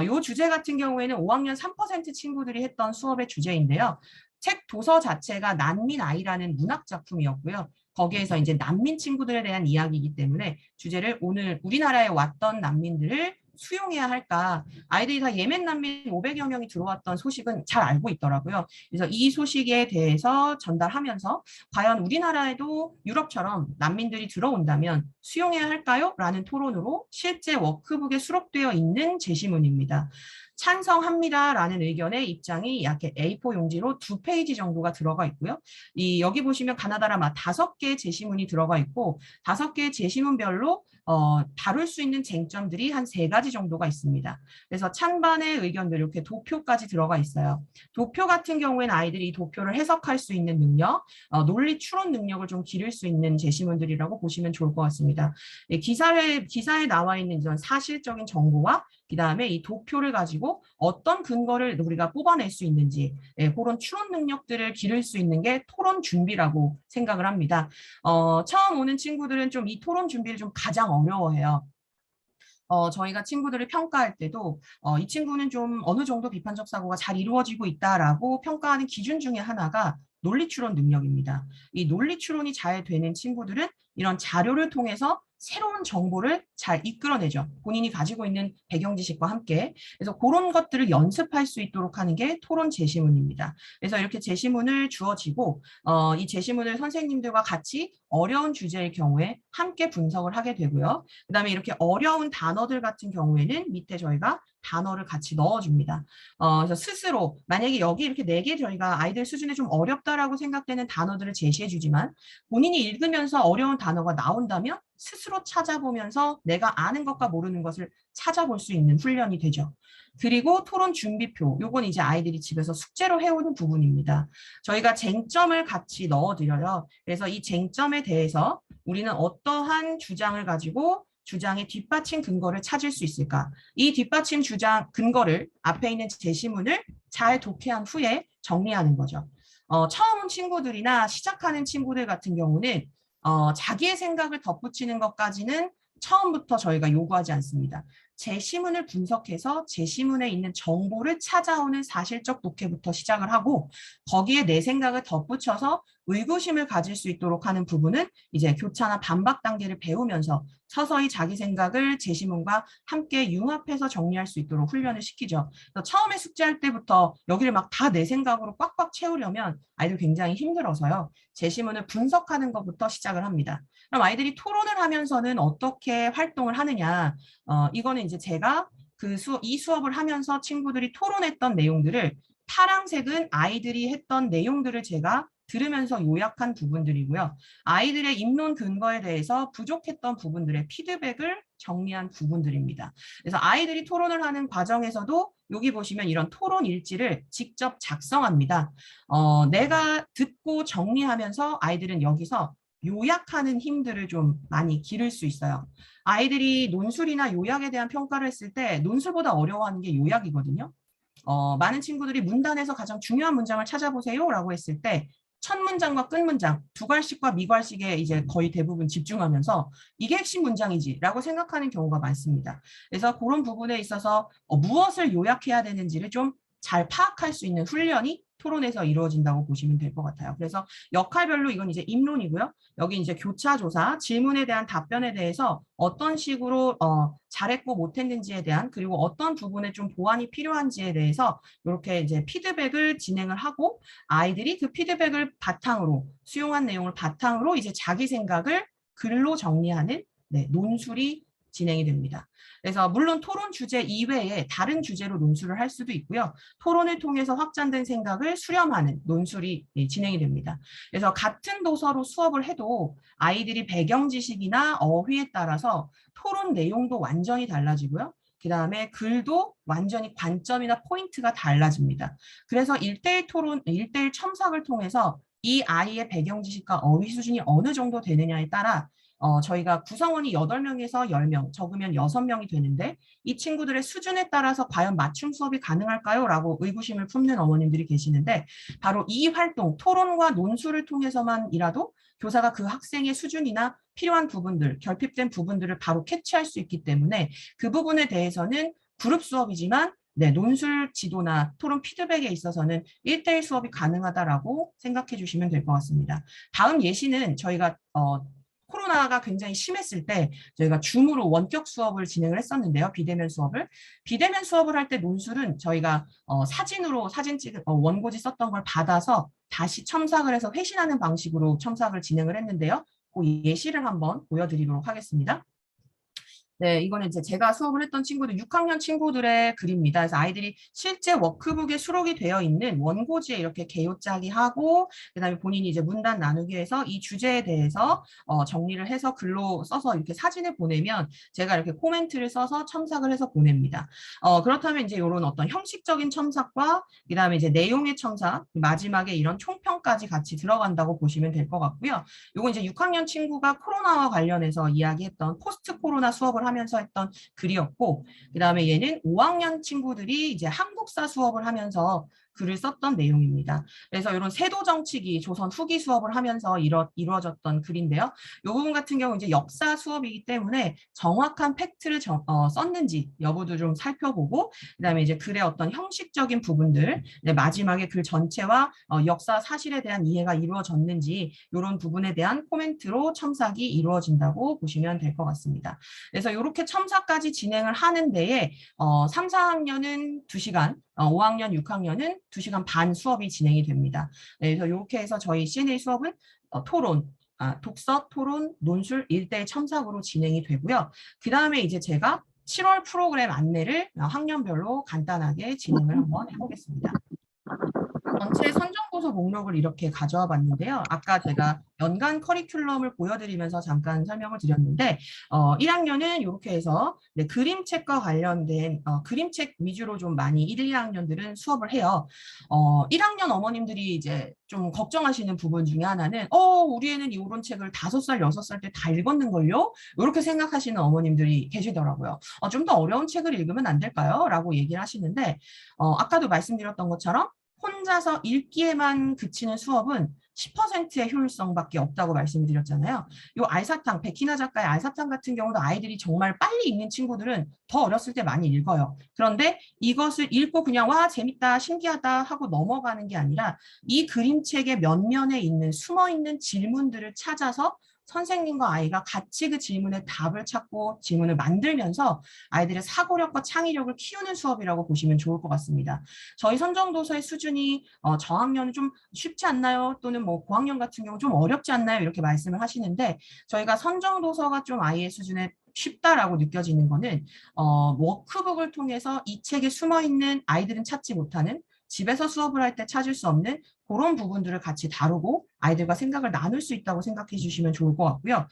이 주제 같은 경우에는 5학년 3% 친구들이 했던 수업의 주제인데요. 책 도서 자체가 난민 아이라는 문학 작품이었고요. 거기에서 이제 난민 친구들에 대한 이야기이기 때문에 주제를 오늘 우리나라에 왔던 난민들을 수용해야 할까? 아이들이 다 예멘 난민 500여 명이 들어왔던 소식은 잘 알고 있더라고요. 그래서 이 소식에 대해서 전달하면서 과연 우리나라에도 유럽처럼 난민들이 들어온다면 수용해야 할까요? 라는 토론으로 실제 워크북에 수록되어 있는 제시문입니다. 찬성합니다라는 의견의 입장이 약 A4 용지로 2페이지 정도가 들어가 있고요. 여기 보시면 가나다라 5개의 제시문이 들어가 있고 5개의 제시문별로 다룰 수 있는 쟁점들이 한 3가지 정도가 있습니다. 그래서 찬반의 의견들 이렇게 도표까지 들어가 있어요. 도표 같은 경우에는 아이들이 이 도표를 해석할 수 있는 능력, 논리 추론 능력을 좀 기를 수 있는 제시문들이라고 보시면 좋을 것 같습니다. 기사에 나와 있는 이런 사실적인 정보와 그다음에 이 도표를 가지고 어떤 근거를 우리가 뽑아낼 수 있는지 그런 추론 능력들을 기를 수 있는 게 토론 준비라고 생각을 합니다. 처음 오는 친구들은 좀 이 토론 준비를 좀 가장 어려워해요. 저희가 친구들을 평가할 때도 이 친구는 좀 어느 정도 비판적 사고가 잘 이루어지고 있다라고 평가하는 기준 중에 하나가 논리 추론 능력입니다. 이 논리 추론이 잘 되는 친구들은 이런 자료를 통해서 새로운 정보를 잘 이끌어내죠. 본인이 가지고 있는 배경 지식과 함께. 그래서 그런 것들을 연습할 수 있도록 하는 게 토론 제시문입니다. 그래서 이렇게 제시문을 주어지고 이 제시문을 선생님들과 같이 어려운 주제의 경우에 함께 분석을 하게 되고요. 그다음에 이렇게 어려운 단어들 같은 경우에는 밑에 저희가 단어를 같이 넣어줍니다. 그래서 스스로 만약에 여기 이렇게 4개 저희가 아이들 수준에 좀 어렵다라고 생각되는 단어들을 제시해주지만 본인이 읽으면서 어려운 단어가 나온다면 스스로 찾아보면서 내가 아는 것과 모르는 것을 찾아볼 수 있는 훈련이 되죠. 그리고 토론 준비표, 요건 이제 아이들이 집에서 숙제로 해오는 부분입니다. 저희가 쟁점을 같이 넣어드려요. 그래서 이 쟁점에 대해서 우리는 어떠한 주장을 가지고 주장의 뒷받침 근거를 찾을 수 있을까? 이 뒷받침 주장 근거를 앞에 있는 제시문을 잘 독해한 후에 정리하는 거죠. 처음 온 친구들이나 시작하는 친구들 같은 경우는 자기의 생각을 덧붙이는 것까지는 처음부터 저희가 요구하지 않습니다. 제시문을 분석해서 제시문에 있는 정보를 찾아오는 사실적 독해부터 시작을 하고 거기에 내 생각을 덧붙여서 의구심을 가질 수 있도록 하는 부분은 이제 교차나 반박 단계를 배우면서 서서히 자기 생각을 제시문과 함께 융합해서 정리할 수 있도록 훈련을 시키죠. 처음에 숙제할 때부터 여기를 막 다 내 생각으로 꽉꽉 채우려면 아이들 굉장히 힘들어서요. 제시문을 분석하는 것부터 시작을 합니다. 그럼 아이들이 토론을 하면서는 어떻게 활동을 하느냐? 이거는 이제 제가 이 수업을 하면서 친구들이 토론했던 내용들을 파란색은 아이들이 했던 내용들을 제가 들으면서 요약한 부분들이고요. 아이들의 입론 근거에 대해서 부족했던 부분들의 피드백을 정리한 부분들입니다. 그래서 아이들이 토론을 하는 과정에서도 여기 보시면 이런 토론 일지를 직접 작성합니다. 내가 듣고 정리하면서 아이들은 여기서 요약하는 힘들을 좀 많이 기를 수 있어요. 아이들이 논술이나 요약에 대한 평가를 했을 때 논술보다 어려워하는 게 요약이거든요. 많은 친구들이 문단에서 가장 중요한 문장을 찾아보세요 라고 했을 때 첫 문장과 끝 문장, 두괄식과 미괄식에 이제 거의 대부분 집중하면서 이게 핵심 문장이지 라고 생각하는 경우가 많습니다. 그래서 그런 부분에 있어서 무엇을 요약해야 되는지를 좀 잘 파악할 수 있는 훈련이 토론에서 이루어진다고 보시면 될 것 같아요. 그래서 역할별로 이건 이제 입론이고요. 여기 이제 교차조사, 질문에 대한 답변에 대해서 어떤 식으로 잘했고 못했는지에 대한 그리고 어떤 부분에 좀 보완이 필요한지에 대해서 이렇게 이제 피드백을 진행을 하고 아이들이 그 피드백을 바탕으로 수용한 내용을 바탕으로 이제 자기 생각을 글로 정리하는 논술이 진행이 됩니다. 그래서 물론 토론 주제 이외에 다른 주제로 논술을 할 수도 있고요. 토론을 통해서 확장된 생각을 수렴하는 논술이 진행이 됩니다. 그래서 같은 도서로 수업을 해도 아이들이 배경 지식이나 어휘에 따라서 토론 내용도 완전히 달라지고요. 그 다음에 글도 완전히 관점이나 포인트가 달라집니다. 그래서 1대1 토론, 1대1 첨삭을 통해서 이 아이의 배경 지식과 어휘 수준이 어느 정도 되느냐에 따라 저희가 구성원이 8명에서 10명, 적으면 6명이 되는데 이 친구들의 수준에 따라서 과연 맞춤 수업이 가능할까요? 라고 의구심을 품는 어머님들이 계시는데 바로 이 활동, 토론과 논술을 통해서만이라도 교사가 그 학생의 수준이나 필요한 부분들, 결핍된 부분들을 바로 캐치할 수 있기 때문에 그 부분에 대해서는 그룹 수업이지만 논술 지도나 토론 피드백에 있어서는 1대1 수업이 가능하다라고 생각해 주시면 될 것 같습니다. 다음 예시는 저희가 코로나가 굉장히 심했을 때 저희가 줌으로 원격 수업을 진행을 했었는데요. 비대면 수업을. 비대면 수업을 할 때 논술은 저희가 사진으로 사진 찍은 원고지 썼던 걸 받아서 다시 첨삭을 해서 회신하는 방식으로 첨삭을 진행을 했는데요. 그 예시를 한번 보여드리도록 하겠습니다. 네, 이거는 이제 제가 수업을 했던 친구들, 6학년 친구들의 글입니다. 그래서 아이들이 실제 워크북에 수록이 되어 있는 원고지에 이렇게 개요짜기 하고, 그다음에 본인이 이제 문단 나누기 해서 이 주제에 대해서 정리를 해서 글로 써서 이렇게 사진을 보내면 제가 이렇게 코멘트를 써서 첨삭을 해서 보냅니다. 그렇다면 이제 이런 어떤 형식적인 첨삭과 그다음에 이제 내용의 첨삭, 마지막에 이런 총평까지 같이 들어간다고 보시면 될 것 같고요. 이건 이제 6학년 친구가 코로나와 관련해서 이야기했던 포스트 코로나 수업을 하면서 했던 글이었고, 그 다음에 얘는 5학년 친구들이 이제 한국사 수업을 하면서 글을 썼던 내용입니다. 그래서 이런 세도 정치기 조선 후기 수업을 하면서 이루어졌던 글인데요. 이 부분 같은 경우 이제 역사 수업이기 때문에 정확한 팩트를 썼는지 여부도 좀 살펴보고, 그다음에 이제 글의 어떤 형식적인 부분들, 네, 마지막에 글 전체와 역사 사실에 대한 이해가 이루어졌는지 이런 부분에 대한 코멘트로 첨삭이 이루어진다고 보시면 될 것 같습니다. 그래서 이렇게 첨삭까지 진행을 하는 데에 3, 4학년은 2시간, 5학년, 6학년은 2시간 반 수업이 진행이 됩니다. 네, 그래서 이렇게 해서 저희 CNA 수업은 토론, 독서, 토론, 논술 1대1 첨삭으로 진행이 되고요. 그 다음에 이제 제가 7월 프로그램 안내를 학년별로 간단하게 진행을 한번 해보겠습니다. 전체 선정도서 목록을 이렇게 가져와 봤는데요. 아까 제가 연간 커리큘럼을 보여드리면서 잠깐 설명을 드렸는데 1학년은 이렇게 해서 네, 그림책과 관련된 그림책 위주로 좀 많이 1, 2학년들은 수업을 해요. 1학년 어머님들이 이제 좀 걱정하시는 부분 중에 하나는 우리 애는 이런 책을 5살, 6살 때 다 읽었는걸요? 이렇게 생각하시는 어머님들이 계시더라고요. 좀 더 어려운 책을 읽으면 안 될까요? 라고 얘기를 하시는데 아까도 말씀드렸던 것처럼 혼자서 읽기에만 그치는 수업은 10%의 효율성밖에 없다고 말씀을 드렸잖아요. 이 알사탕, 백희나 작가의 알사탕 같은 경우도 아이들이 정말 빨리 읽는 친구들은 더 어렸을 때 많이 읽어요. 그런데 이것을 읽고 그냥 와 재밌다, 신기하다 하고 넘어가는 게 아니라 이 그림책의 면면에 있는 숨어있는 질문들을 찾아서 선생님과 아이가 같이 그 질문에 답을 찾고 질문을 만들면서 아이들의 사고력과 창의력을 키우는 수업이라고 보시면 좋을 것 같습니다. 저희 선정도서의 수준이 저학년은 좀 쉽지 않나요? 또는 뭐 고학년 같은 경우 좀 어렵지 않나요? 이렇게 말씀을 하시는데 저희가 선정도서가 좀 아이의 수준에 쉽다라고 느껴지는 거는 워크북을 통해서 이 책에 숨어있는 아이들은 찾지 못하는 집에서 수업을 할 때 찾을 수 없는 그런 부분들을 같이 다루고 아이들과 생각을 나눌 수 있다고 생각해 주시면 좋을 것 같고요.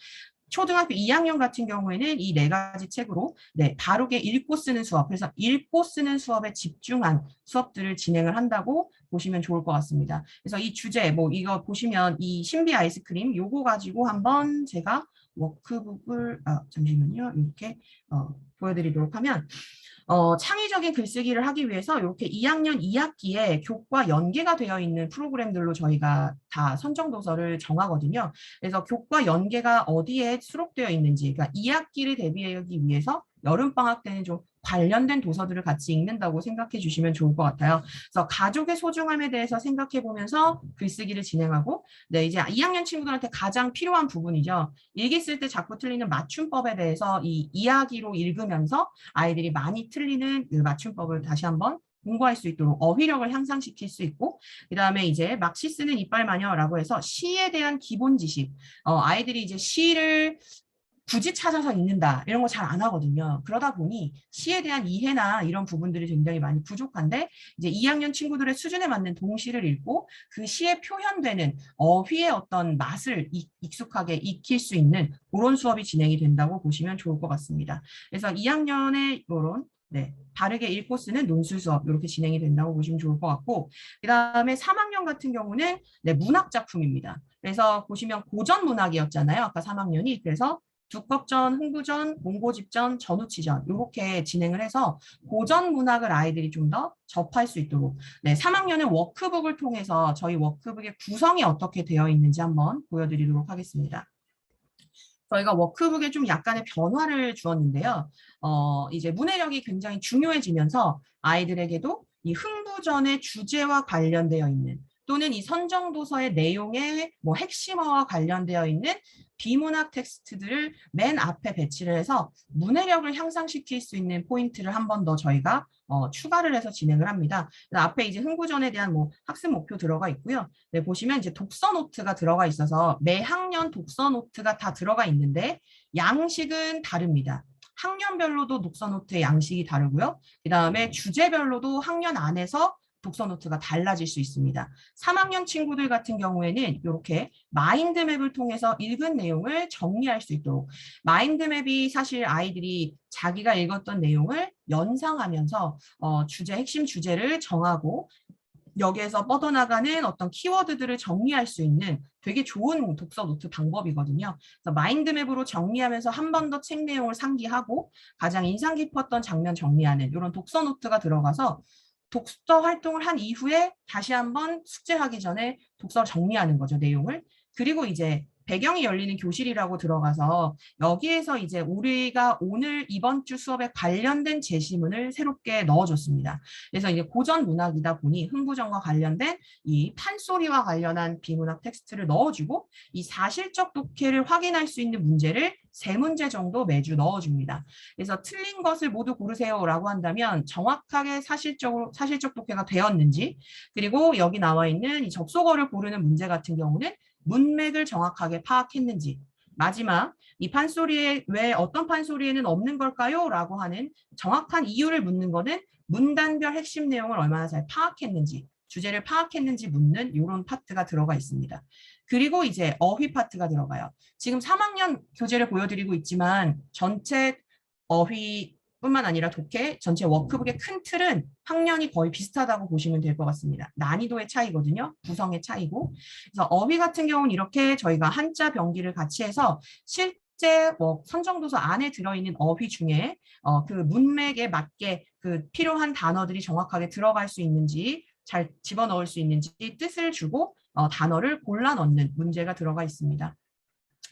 초등학교 2학년 같은 경우에는 이 4가지 책으로 바르게 읽고 쓰는 수업, 그래서 읽고 쓰는 수업에 집중한 수업들을 진행을 한다고 보시면 좋을 것 같습니다. 그래서 이 주제, 뭐 이거 보시면 이 신비 아이스크림 요거 가지고 한번 제가 워크북을, 잠시만요. 이렇게 보여드리도록 하면 창의적인 글쓰기를 하기 위해서 이렇게 2학년 2학기에 교과 연계가 되어 있는 프로그램들로 저희가 다 선정도서를 정하거든요. 그래서 교과 연계가 어디에 수록되어 있는지, 그러니까 2학기를 대비하기 위해서 여름방학 때는 좀 관련된 도서들을 같이 읽는다고 생각해 주시면 좋을 것 같아요. 그래서 가족의 소중함에 대해서 생각해 보면서 글쓰기를 진행하고, 네, 이제 2학년 친구들한테 가장 필요한 부분이죠. 일기 쓸 때 자꾸 틀리는 맞춤법에 대해서 이 이야기로 읽으면서 아이들이 많이 틀리는 그 맞춤법을 다시 한번 공부할 수 있도록 어휘력을 향상시킬 수 있고, 그 다음에 이제 막시 쓰는 이빨 마녀라고 해서 시에 대한 기본 지식, 아이들이 이제 시를 굳이 찾아서 읽는다 이런 거 잘 안 하거든요. 그러다 보니 시에 대한 이해나 이런 부분들이 굉장히 많이 부족한데 이제 2학년 친구들의 수준에 맞는 동시를 읽고 그 시에 표현되는 어휘의 어떤 맛을 익숙하게 익힐 수 있는 그런 수업이 진행이 된다고 보시면 좋을 것 같습니다. 그래서 2학년에 이런 바르게 읽고 쓰는 논술 수업 이렇게 진행이 된다고 보시면 좋을 것 같고, 그 다음에 3학년 같은 경우는 문학 작품입니다. 그래서 보시면 고전 문학이었잖아요. 아까 3학년이. 그래서 두껍전, 흥부전, 몽고집전, 전우치전 이렇게 진행을 해서 고전 문학을 아이들이 좀 더 접할 수 있도록 3학년은 워크북을 통해서 저희 워크북의 구성이 어떻게 되어 있는지 한번 보여드리도록 하겠습니다. 저희가 워크북에 좀 약간의 변화를 주었는데요. 이제 문해력이 굉장히 중요해지면서 아이들에게도 이 흥부전의 주제와 관련되어 있는 또는 이 선정도서의 내용의 뭐 핵심어와 관련되어 있는 비문학 텍스트들을 맨 앞에 배치를 해서 문해력을 향상시킬 수 있는 포인트를 한 번 더 저희가 추가를 해서 진행을 합니다. 앞에 이제 흥부전에 대한 뭐 학습 목표 들어가 있고요. 보시면 이제 독서 노트가 들어가 있어서 매 학년 독서 노트가 다 들어가 있는데 양식은 다릅니다. 학년별로도 독서 노트의 양식이 다르고요. 그 다음에 주제별로도 학년 안에서 독서 노트가 달라질 수 있습니다. 3학년 친구들 같은 경우에는 이렇게 마인드맵을 통해서 읽은 내용을 정리할 수 있도록, 마인드맵이 사실 아이들이 자기가 읽었던 내용을 연상하면서 핵심 주제를 정하고 여기에서 뻗어나가는 어떤 키워드들을 정리할 수 있는 되게 좋은 독서 노트 방법이거든요. 그래서 마인드맵으로 정리하면서 한 번 더 책 내용을 상기하고 가장 인상 깊었던 장면 정리하는 이런 독서 노트가 들어가서 독서 활동을 한 이후에 다시 한번 숙제하기 전에 독서 정리하는 거죠, 내용을. 그리고 이제 배경이 열리는 교실이라고 들어가서 여기에서 이제 우리가 오늘 이번 주 수업에 관련된 제시문을 새롭게 넣어줬습니다. 그래서 이제 고전 문학이다 보니 흥부전과 관련된 이 판소리와 관련한 비문학 텍스트를 넣어주고 이 사실적 독해를 확인할 수 있는 문제를 3문제 정도 매주 넣어줍니다. 그래서 틀린 것을 모두 고르세요라고 한다면 정확하게 사실적 독해가 되었는지, 그리고 여기 나와 있는 이 접속어를 고르는 문제 같은 경우는 문맥을 정확하게 파악했는지, 마지막 이 판소리에 왜 어떤 판소리에는 없는 걸까요? 라고 하는 정확한 이유를 묻는 거는 문단별 핵심 내용을 얼마나 잘 파악했는지, 주제를 파악했는지 묻는 이런 파트가 들어가 있습니다. 그리고 이제 어휘 파트가 들어가요. 지금 3학년 교재를 보여드리고 있지만 전체 어휘뿐만 아니라 독해, 전체 워크북의 큰 틀은 학년이 거의 비슷하다고 보시면 될 것 같습니다. 난이도의 차이거든요. 구성의 차이고. 그래서 어휘 같은 경우는 이렇게 저희가 한자 병기를 같이 해서 실제 뭐 선정도서 안에 들어있는 어휘 중에 그 문맥에 맞게 그 필요한 단어들이 정확하게 들어갈 수 있는지, 잘 집어넣을 수 있는지 뜻을 주고 단어를 골라 넣는 문제가 들어가 있습니다.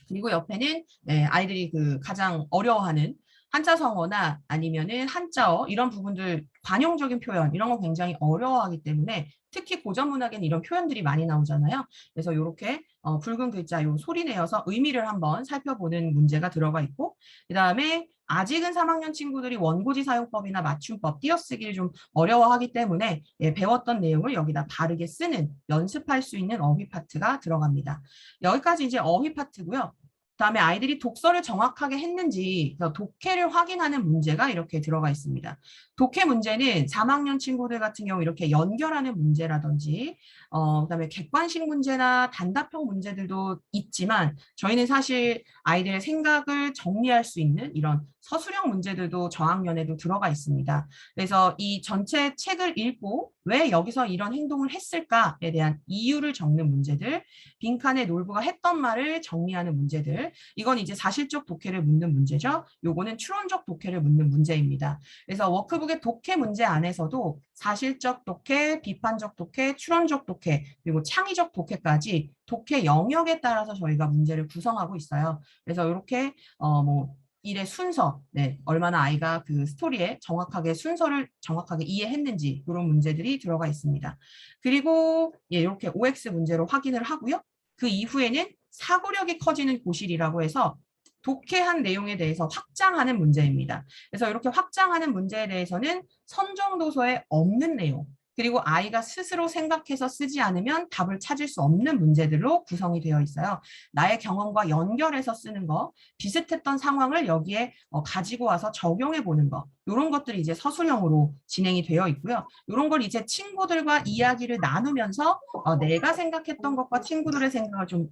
그리고 옆에는 아이들이 그 가장 어려워하는 한자성어나 아니면은 한자어 이런 부분들, 관용적인 표현 이런 거 굉장히 어려워하기 때문에 특히 고전 문학에는 이런 표현들이 많이 나오잖아요. 그래서 이렇게 붉은 글자 요 소리 내어서 의미를 한번 살펴보는 문제가 들어가 있고, 그다음에 아직은 3학년 친구들이 원고지 사용법이나 맞춤법, 띄어쓰기를 좀 어려워하기 때문에 배웠던 내용을 여기다 바르게 쓰는, 연습할 수 있는 어휘 파트가 들어갑니다. 여기까지 이제 어휘 파트고요. 그다음에 아이들이 독서를 정확하게 했는지 독해를 확인하는 문제가 이렇게 들어가 있습니다. 독해 문제는 3학년 친구들 같은 경우 이렇게 연결하는 문제라든지 그다음에 객관식 문제나 단답형 문제들도 있지만, 저희는 사실 아이들의 생각을 정리할 수 있는 이런 서술형 문제들도 저학년에도 들어가 있습니다. 그래서 이 전체 책을 읽고 왜 여기서 이런 행동을 했을까에 대한 이유를 적는 문제들, 빈칸에 놀부가 했던 말을 정리하는 문제들, 이건 이제 사실적 독해를 묻는 문제죠. 요거는 추론적 독해를 묻는 문제입니다. 그래서 워크북의 독해 문제 안에서도 사실적 독해, 비판적 독해, 추론적 독해, 그리고 창의적 독해까지 독해 영역에 따라서 저희가 문제를 구성하고 있어요. 그래서 이렇게 뭐 일의 순서, 얼마나 아이가 그 스토리에 정확하게 순서를 정확하게 이해했는지 이런 문제들이 들어가 있습니다. 그리고 이렇게 OX 문제로 확인을 하고요. 그 이후에는 사고력이 커지는 고실이라고 해서 독해한 내용에 대해서 확장하는 문제입니다. 그래서 이렇게 확장하는 문제에 대해서는 선정도서에 없는 내용, 그리고 아이가 스스로 생각해서 쓰지 않으면 답을 찾을 수 없는 문제들로 구성이 되어 있어요. 나의 경험과 연결해서 쓰는 거, 비슷했던 상황을 여기에 가지고 와서 적용해 보는 거, 이런 것들이 이제 서술형으로 진행이 되어 있고요. 이런 걸 이제 친구들과 이야기를 나누면서 내가 생각했던 것과 친구들의 생각을 좀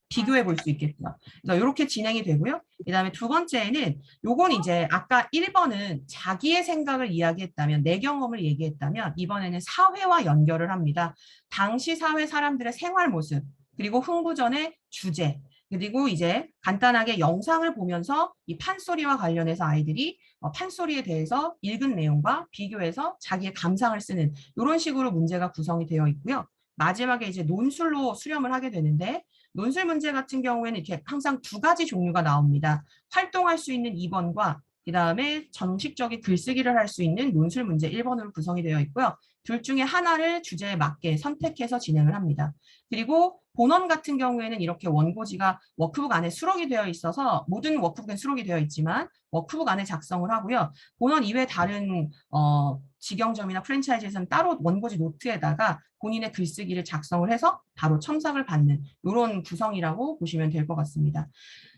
비교해 볼 수 있겠죠. 그래서 이렇게 진행이 되고요. 그다음에 두 번째는 요건 이제 아까 1번은 자기의 생각을 이야기했다면, 내 경험을 얘기했다면, 이번에는 사회와 연결을 합니다. 당시 사회 사람들의 생활 모습, 그리고 흥부전의 주제, 그리고 이제 간단하게 영상을 보면서 이 판소리와 관련해서 아이들이 판소리에 대해서 읽은 내용과 비교해서 자기의 감상을 쓰는 이런 식으로 문제가 구성이 되어 있고요. 마지막에 이제 논술로 수렴을 하게 되는데, 논술 문제 같은 경우에는 이렇게 항상 2가지 종류가 나옵니다. 활동할 수 있는 2번과 그다음에 정식적인 글쓰기를 할 수 있는 논술 문제 1번으로 구성이 되어 있고요. 둘 중에 하나를 주제에 맞게 선택해서 진행을 합니다. 그리고 본원 같은 경우에는 이렇게 원고지가 워크북 안에 수록이 되어 있어서, 모든 워크북엔 수록이 되어 있지만 워크북 안에 작성을 하고요. 본원 이외 다른 직영점이나 프랜차이즈에서는 따로 원고지 노트에다가 본인의 글쓰기를 작성을 해서 바로 첨삭을 받는 이런 구성이라고 보시면 될 것 같습니다.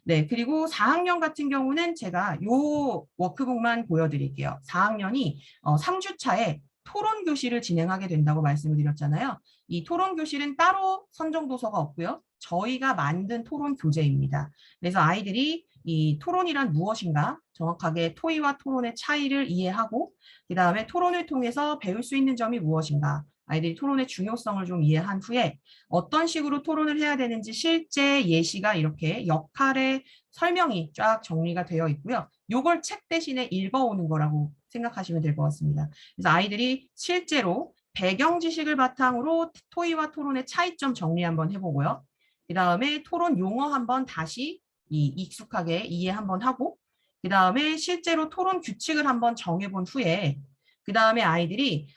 네, 그리고 4학년 같은 경우는 제가 요 워크북만 보여드릴게요. 4학년이 3주차에 토론 교실을 진행하게 된다고 말씀을 드렸잖아요. 이 토론 교실은 따로 선정 도서가 없고요. 저희가 만든 토론 교재입니다. 그래서 아이들이 이 토론이란 무엇인가 정확하게 토의와 토론의 차이를 이해하고, 그 다음에 토론을 통해서 배울 수 있는 점이 무엇인가, 아이들이 토론의 중요성을 좀 이해한 후에 어떤 식으로 토론을 해야 되는지 실제 예시가 이렇게 역할의 설명이 쫙 정리가 되어 있고요. 요걸 책 대신에 읽어오는 거라고 생각하시면 될 것 같습니다. 그래서 아이들이 실제로 배경 지식을 바탕으로 토의와 토론의 차이점 정리 한번 해보고요. 그 다음에 토론 용어 한번 다시 익숙하게 이해 한번 하고, 그 다음에 실제로 토론 규칙을 한번 정해본 후에, 그 다음에 아이들이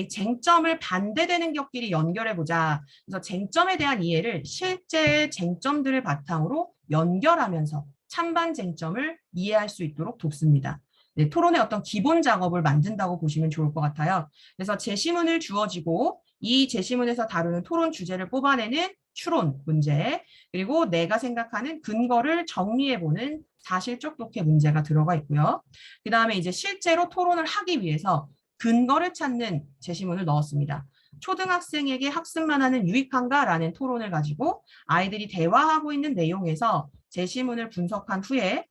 쟁점을 반대되는 격끼리 연결해보자. 그래서 쟁점에 대한 이해를 실제 쟁점들을 바탕으로 연결하면서 찬반 쟁점을 이해할 수 있도록 돕습니다. 네, 토론의 어떤 기본 작업을 만든다고 보시면 좋을 것 같아요. 그래서 제시문을 주어지고 이 제시문에서 다루는 토론 주제를 뽑아내는 추론 문제, 그리고 내가 생각하는 근거를 정리해보는 사실적 독해 문제가 들어가 있고요. 그 다음에 이제 실제로 토론을 하기 위해서 근거를 찾는 제시문을 넣었습니다. 초등학생에게 학습만 하는 유익한가라는 토론을 가지고 아이들이 대화하고 있는 내용에서 제시문을 분석한 후에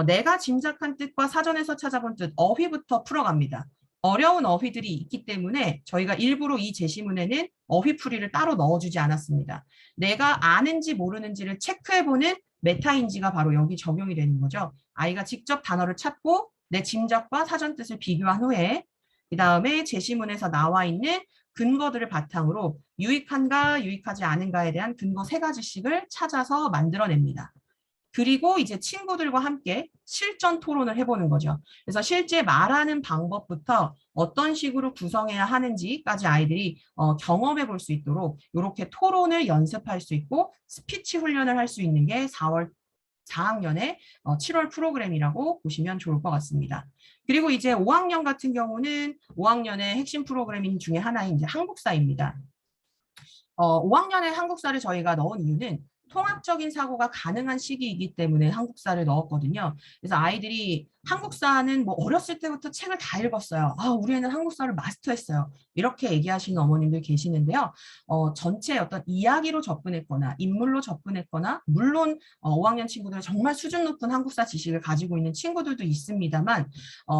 내가 짐작한 뜻과 사전에서 찾아본 뜻, 어휘부터 풀어갑니다. 어려운 어휘들이 있기 때문에 저희가 일부러 이 제시문에는 어휘풀이를 따로 넣어주지 않았습니다. 내가 아는지 모르는지를 체크해보는 메타인지가 바로 여기 적용이 되는 거죠. 아이가 직접 단어를 찾고 내 짐작과 사전 뜻을 비교한 후에 그 다음에 제시문에서 나와 있는 근거들을 바탕으로 유익한가 유익하지 않은가에 대한 근거 3가지씩을 찾아서 만들어냅니다. 그리고 이제 친구들과 함께 실전 토론을 해보는 거죠. 그래서 실제 말하는 방법부터 어떤 식으로 구성해야 하는지까지 아이들이 경험해 볼 수 있도록 이렇게 토론을 연습할 수 있고 스피치 훈련을 할 수 있는 게 4학년의 7월 프로그램이라고 보시면 좋을 것 같습니다. 그리고 이제 5학년 같은 경우는 5학년의 핵심 프로그래밍 중에 하나인 이제 한국사입니다. 5학년에 한국사를 저희가 넣은 이유는 통합적인 사고가 가능한 시기이기 때문에 한국사를 넣었거든요. 그래서 아이들이 한국사는 뭐 어렸을 때부터 책을 다 읽었어요. 아, 우리 애는 한국사를 마스터했어요. 이렇게 얘기하시는 어머님들 계시는데요. 전체 어떤 이야기로 접근했거나 인물로 접근했거나 물론 5학년 친구들 정말 수준 높은 한국사 지식을 가지고 있는 친구들도 있습니다만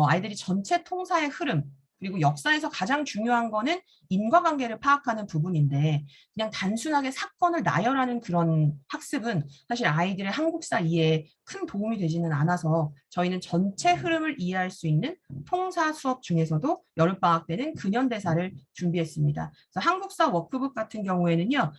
아이들이 전체 통사의 흐름 그리고 역사에서 가장 중요한 거는 인과관계를 파악하는 부분인데 그냥 단순하게 사건을 나열하는 그런 학습은 사실 아이들의 한국사 이해에 큰 도움이 되지는 않아서 저희는 전체 흐름을 이해할 수 있는 통사 수업 중에서도 여름방학 때는 근현대사를 준비했습니다. 그래서 한국사 워크북 같은 경우에는요.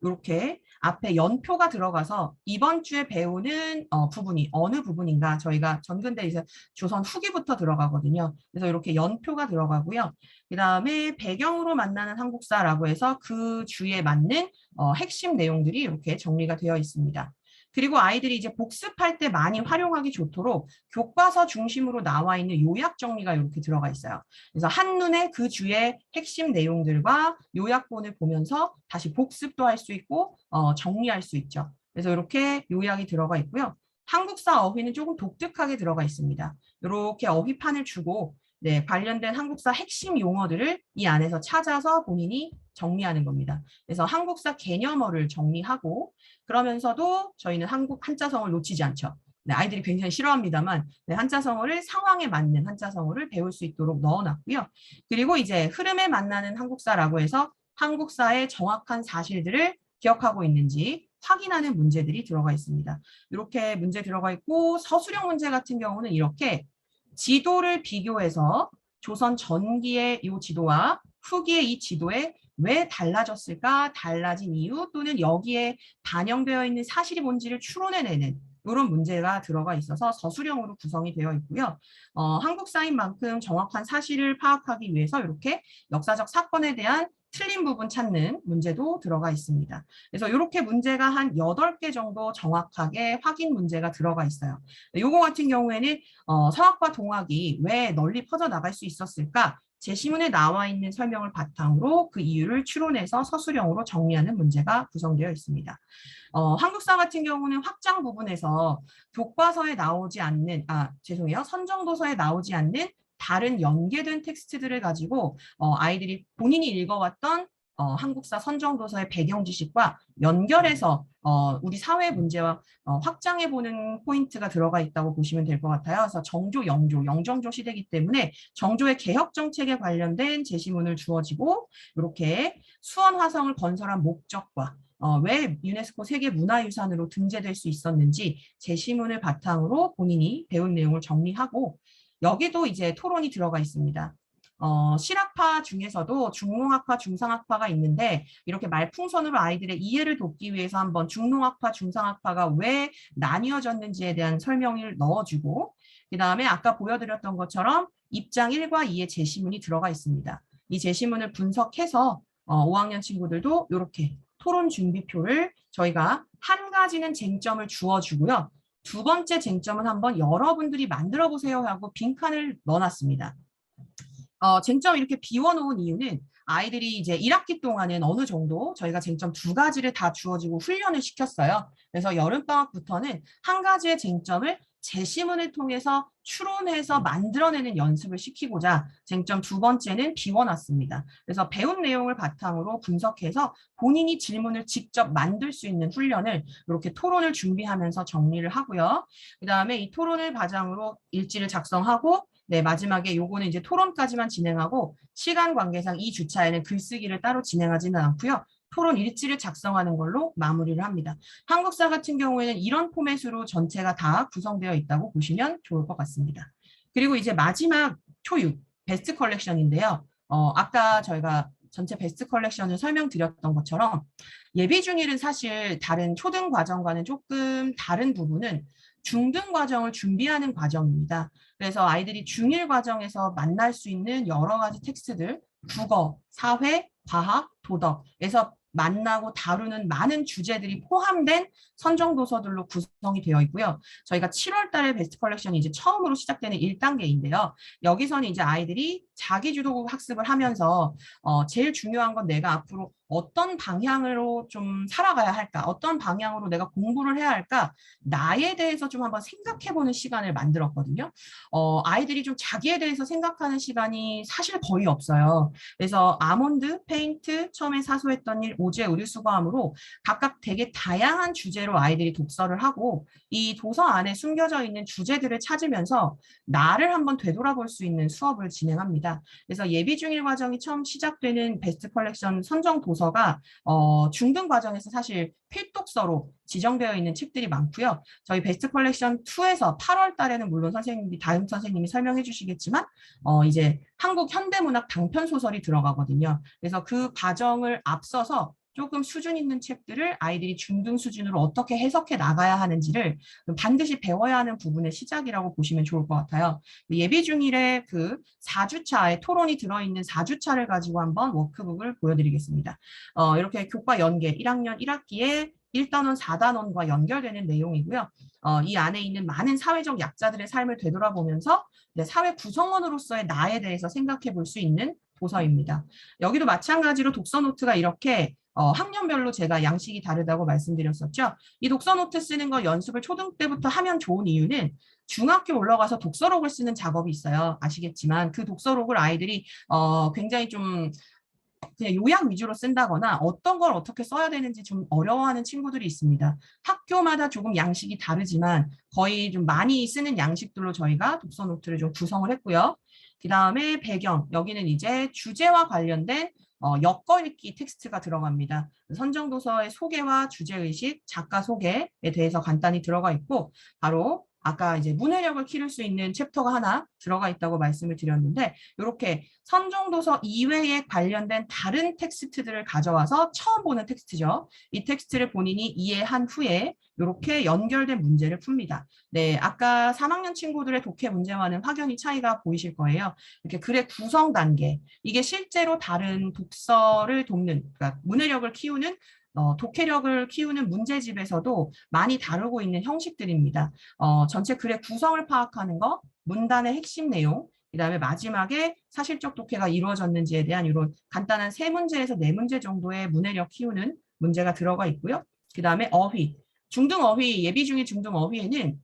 이렇게 앞에 연표가 들어가서 이번 주에 배우는 부분이 어느 부분인가 저희가 전근대에서 조선 후기부터 들어가거든요. 그래서 이렇게 연표가 들어가고요. 그 다음에 배경으로 만나는 한국사라고 해서 그 주에 맞는 핵심 내용들이 이렇게 정리가 되어 있습니다. 그리고 아이들이 이제 복습할 때 많이 활용하기 좋도록 교과서 중심으로 나와 있는 요약 정리가 이렇게 들어가 있어요. 그래서 한눈에 그 주의 핵심 내용들과 요약본을 보면서 다시 복습도 할 수 있고 정리할 수 있죠. 그래서 이렇게 요약이 들어가 있고요. 한국사 어휘는 조금 독특하게 들어가 있습니다. 이렇게 어휘판을 주고 네, 관련된 한국사 핵심 용어들을 이 안에서 찾아서 본인이 정리하는 겁니다. 그래서 한국사 개념어를 정리하고 그러면서도 저희는 한국 한자성어를 놓치지 않죠. 네, 아이들이 굉장히 싫어합니다만 네, 한자성어를 상황에 맞는 한자성어를 배울 수 있도록 넣어놨고요. 그리고 이제 흐름에 만나는 한국사라고 해서 한국사의 정확한 사실들을 기억하고 있는지 확인하는 문제들이 들어가 있습니다. 이렇게 문제 들어가 있고 서술형 문제 같은 경우는 이렇게 지도를 비교해서 조선 전기의 이 지도와 후기의 이 지도에 왜 달라졌을까? 달라진 이유 또는 여기에 반영되어 있는 사실이 뭔지를 추론해내는 이런 문제가 들어가 있어서 서술형으로 구성이 되어 있고요. 한국사인 만큼 정확한 사실을 파악하기 위해서 이렇게 역사적 사건에 대한 틀린 부분 찾는 문제도 들어가 있습니다. 그래서 이렇게 문제가 한 8개 정도 정확하게 확인 문제가 들어가 있어요. 요거 같은 경우에는 서학과 동학이 왜 널리 퍼져나갈 수 있었을까? 제시문에 나와 있는 설명을 바탕으로 그 이유를 추론해서 서술형으로 정리하는 문제가 구성되어 있습니다. 한국사 같은 경우는 확장 부분에서 교과서에 나오지 않는, 죄송해요. 선정도서에 나오지 않는 다른 연계된 텍스트들을 가지고 아이들이 본인이 읽어왔던 한국사 선정도서의 배경 지식과 연결해서 우리 사회 문제와 확장해보는 포인트가 들어가 있다고 보시면 될 것 같아요. 그래서 정조, 영정조 시대이기 때문에 정조의 개혁 정책에 관련된 제시문을 주어지고 이렇게 수원 화성을 건설한 목적과 왜 유네스코 세계문화유산으로 등재될 수 있었는지 제시문을 바탕으로 본인이 배운 내용을 정리하고 여기도 이제 토론이 들어가 있습니다. 실학파 중에서도 중농학파, 중상학파가 있는데 이렇게 말풍선으로 아이들의 이해를 돕기 위해서 한번 중농학파, 중상학파가 왜 나뉘어졌는지에 대한 설명을 넣어주고 그 다음에 아까 보여드렸던 것처럼 입장 1과 2의 제시문이 들어가 있습니다. 이 제시문을 분석해서 5학년 친구들도 이렇게 토론 준비표를 저희가 한 가지는 쟁점을 주어주고요. 두 번째 쟁점은 한번 여러분들이 만들어 보세요 하고 빈칸을 넣어놨습니다. 쟁점 이렇게 비워놓은 이유는 아이들이 이제 1학기 동안은 어느 정도 저희가 쟁점 두 가지를 다 주어지고 훈련을 시켰어요. 그래서 여름방학부터는 한 가지의 쟁점을 제시문을 통해서 추론해서 만들어내는 연습을 시키고자 쟁점 두 번째는 비워놨습니다. 그래서 배운 내용을 바탕으로 분석해서 본인이 질문을 직접 만들 수 있는 훈련을 이렇게 토론을 준비하면서 정리를 하고요. 그 다음에 이 토론을 바탕으로 일지를 작성하고 네, 마지막에 요거는 이제 토론까지만 진행하고 시간 관계상 이 주차에는 글쓰기를 따로 진행하지는 않고요. 토론 일지를 작성하는 걸로 마무리를 합니다. 한국사 같은 경우에는 이런 포맷으로 전체가 다 구성되어 있다고 보시면 좋을 것 같습니다. 그리고 이제 마지막 초육, 베스트 컬렉션인데요. 아까 저희가 전체 베스트 컬렉션을 설명드렸던 것처럼 예비 중일은 사실 다른 초등 과정과는 조금 다른 부분은 중등 과정을 준비하는 과정입니다. 그래서 아이들이 중1 과정에서 만날 수 있는 여러 가지 텍스트들, 국어, 사회, 과학, 도덕에서 만나고 다루는 많은 주제들이 포함된 선정도서들로 구성이 되어 있고요. 저희가 7월 달에 베스트 컬렉션이 이제 처음으로 시작되는 1단계인데요. 여기서는 이제 아이들이 자기주도 학습을 하면서 제일 중요한 건 내가 앞으로 어떤 방향으로 좀 살아가야 할까? 어떤 방향으로 내가 공부를 해야 할까? 나에 대해서 좀 한번 생각해보는 시간을 만들었거든요. 아이들이 좀 자기에 대해서 생각하는 시간이 사실 거의 없어요. 그래서 아몬드, 페인트, 처음에 사소했던 일, 오제, 의류수거함으로 각각 되게 다양한 주제로 아이들이 독서를 하고 이 도서 안에 숨겨져 있는 주제들을 찾으면서 나를 한번 되돌아볼 수 있는 수업을 진행합니다. 그래서 예비 중일 과정이 처음 시작되는 베스트 컬렉션 선정 도서가 중등 과정에서 사실 필독서로 지정되어 있는 책들이 많고요. 저희 베스트 컬렉션 2에서 8월 달에는 물론 선생님이 다음 선생님이 설명해 주시겠지만 이제 한국 현대문학 단편 소설이 들어가거든요. 그래서 그 과정을 앞서서 조금 수준 있는 책들을 아이들이 중등 수준으로 어떻게 해석해 나가야 하는지를 반드시 배워야 하는 부분의 시작이라고 보시면 좋을 것 같아요. 예비 중일의 그 4주차에 토론이 들어있는 4주차를 가지고 한번 워크북을 보여드리겠습니다. 이렇게 교과 연계 1학년 1학기에 1단원, 4단원과 연결되는 내용이고요. 이 안에 있는 많은 사회적 약자들의 삶을 되돌아보면서 사회 구성원으로서의 나에 대해서 생각해 볼 수 있는 도서입니다. 여기도 마찬가지로 독서 노트가 이렇게 학년별로 제가 양식이 다르다고 말씀드렸었죠. 이 독서 노트 쓰는 거 연습을 초등 때부터 하면 좋은 이유는 중학교 올라가서 독서록을 쓰는 작업이 있어요. 아시겠지만 그 독서록을 아이들이 굉장히 좀 그냥 요약 위주로 쓴다거나 어떤 걸 어떻게 써야 되는지 좀 어려워하는 친구들이 있습니다. 학교마다 조금 양식이 다르지만 거의 좀 많이 쓰는 양식들로 저희가 독서 노트를 좀 구성을 했고요. 그 다음에 배경, 여기는 이제 주제와 관련된 엮어읽기 텍스트가 들어갑니다. 선정도서의 소개와 주제의식, 작가 소개에 대해서 간단히 들어가 있고 바로 아까 이제 문해력을 키울 수 있는 챕터가 하나 들어가 있다고 말씀을 드렸는데 이렇게 선정도서 이외에 관련된 다른 텍스트들을 가져와서 처음 보는 텍스트죠. 이 텍스트를 본인이 이해한 후에 이렇게 연결된 문제를 풉니다. 네, 아까 3학년 친구들의 독해 문제와는 확연히 차이가 보이실 거예요. 이렇게 글의 구성 단계, 이게 실제로 다른 독서를 돕는, 그러니까 문해력을 키우는 독해력을 키우는 문제집에서도 많이 다루고 있는 형식들입니다. 전체 글의 구성을 파악하는 거, 문단의 핵심 내용, 그 다음에 마지막에 사실적 독해가 이루어졌는지에 대한 이런 간단한 3문제에서 4문제 정도의 문해력 키우는 문제가 들어가 있고요. 그 다음에 어휘, 중등 어휘, 예비 중일 중등 어휘에는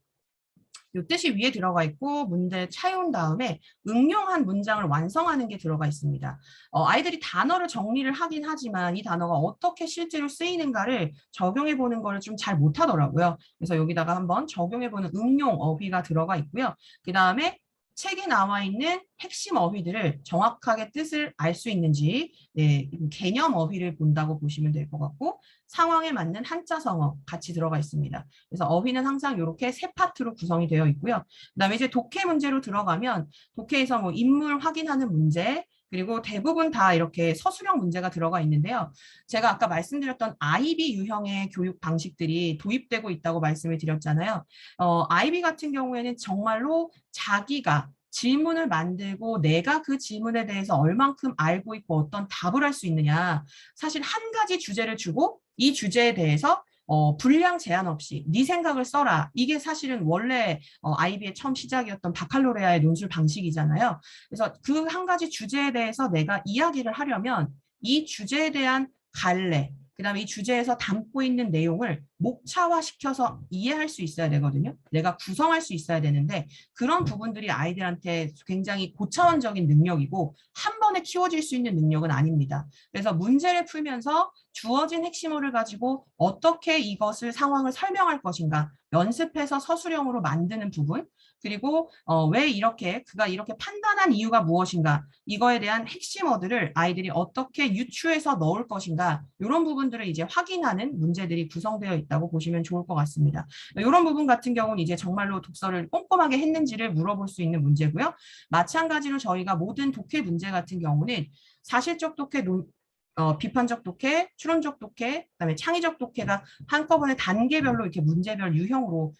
이 뜻이 위에 들어가 있고 문제를 차온 다음에 응용한 문장을 완성하는 게 들어가 있습니다. 아이들이 단어를 정리를 하긴 하지만 이 단어가 어떻게 실제로 쓰이는가를 적용해 보는 거를 좀 잘 못하더라고요. 그래서 여기다가 한번 적용해 보는 응용 어휘가 들어가 있고요. 그 다음에 책에 나와 있는 핵심 어휘들을 정확하게 뜻을 알 수 있는지, 네, 개념 어휘를 본다고 보시면 될 것 같고, 상황에 맞는 한자 성어 같이 들어가 있습니다. 그래서 어휘는 항상 이렇게 세 파트로 구성이 되어 있고요. 그다음에 이제 독해 문제로 들어가면 독해에서 뭐 인물 확인하는 문제, 그리고 대부분 다 이렇게 서술형 문제가 들어가 있는데요. 제가 아까 말씀드렸던 IB 유형의 교육 방식들이 도입되고 있다고 말씀을 드렸잖아요. IB 같은 경우에는 정말로 자기가 질문을 만들고 내가 그 질문에 대해서 얼만큼 알고 있고 어떤 답을 할 수 있느냐. 사실 한 가지 주제를 주고 이 주제에 대해서 분량 제한 없이 네 생각을 써라. 이게 사실은 원래 IB의 처음 시작이었던 바칼로레아의 논술 방식이잖아요. 그래서 그 한 가지 주제에 대해서 내가 이야기를 하려면 이 주제에 대한 갈래, 그다음에 이 주제에서 담고 있는 내용을 목차화시켜서 이해할 수 있어야 되거든요. 내가 구성할 수 있어야 되는데 그런 부분들이 아이들한테 굉장히 고차원적인 능력이고 한 번에 키워질 수 있는 능력은 아닙니다. 그래서 문제를 풀면서 주어진 핵심어를 가지고 어떻게 이것을 상황을 설명할 것인가 연습해서 서술형으로 만드는 부분, 그리고 왜 이렇게 그가 이렇게 판단한 이유가 무엇인가 이거에 대한 핵심어들을 아이들이 어떻게 유추해서 넣을 것인가 이런 부분들을 이제 확인하는 문제들이 구성되어 있다고 보시면 좋을 것 같습니다. 이런 부분 같은 경우는 이제 정말로 독서를 꼼꼼하게 했는지를 물어볼 수 있는 문제고요. 마찬가지로 저희가 모든 독해 문제 같은 경우는 사실적 독해, 비판적 독해, 추론적 독해, 그다음에 창의적 독해가 한꺼번에 단계별로 이렇게 문제별 유형으로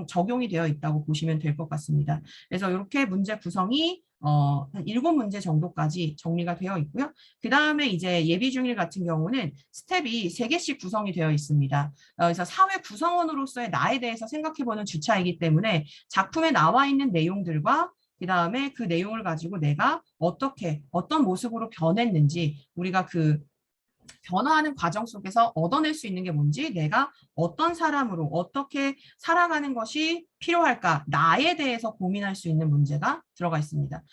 적용이 되어 있다고 보시면 될 것 같습니다. 그래서 이렇게 문제 구성이 한 7문제 정도까지 정리가 되어 있고요. 그 다음에 이제 예비 중일 같은 경우는 스텝이 3개씩 구성이 되어 있습니다. 그래서 사회 구성원으로서의 나에 대해서 생각해보는 주차이기 때문에 작품에 나와 있는 내용들과 그 다음에 그 내용을 가지고 내가 어떻게, 어떤 모습으로 변했는지 우리가 그 변화하는 과정 속에서 얻어낼 수 있는 게 뭔지, 내가 어떤 사람으로 어떻게 살아가는 것이 필요할까, 나에 대해서 고민할 수 있는 문제가 들어가 있습니다.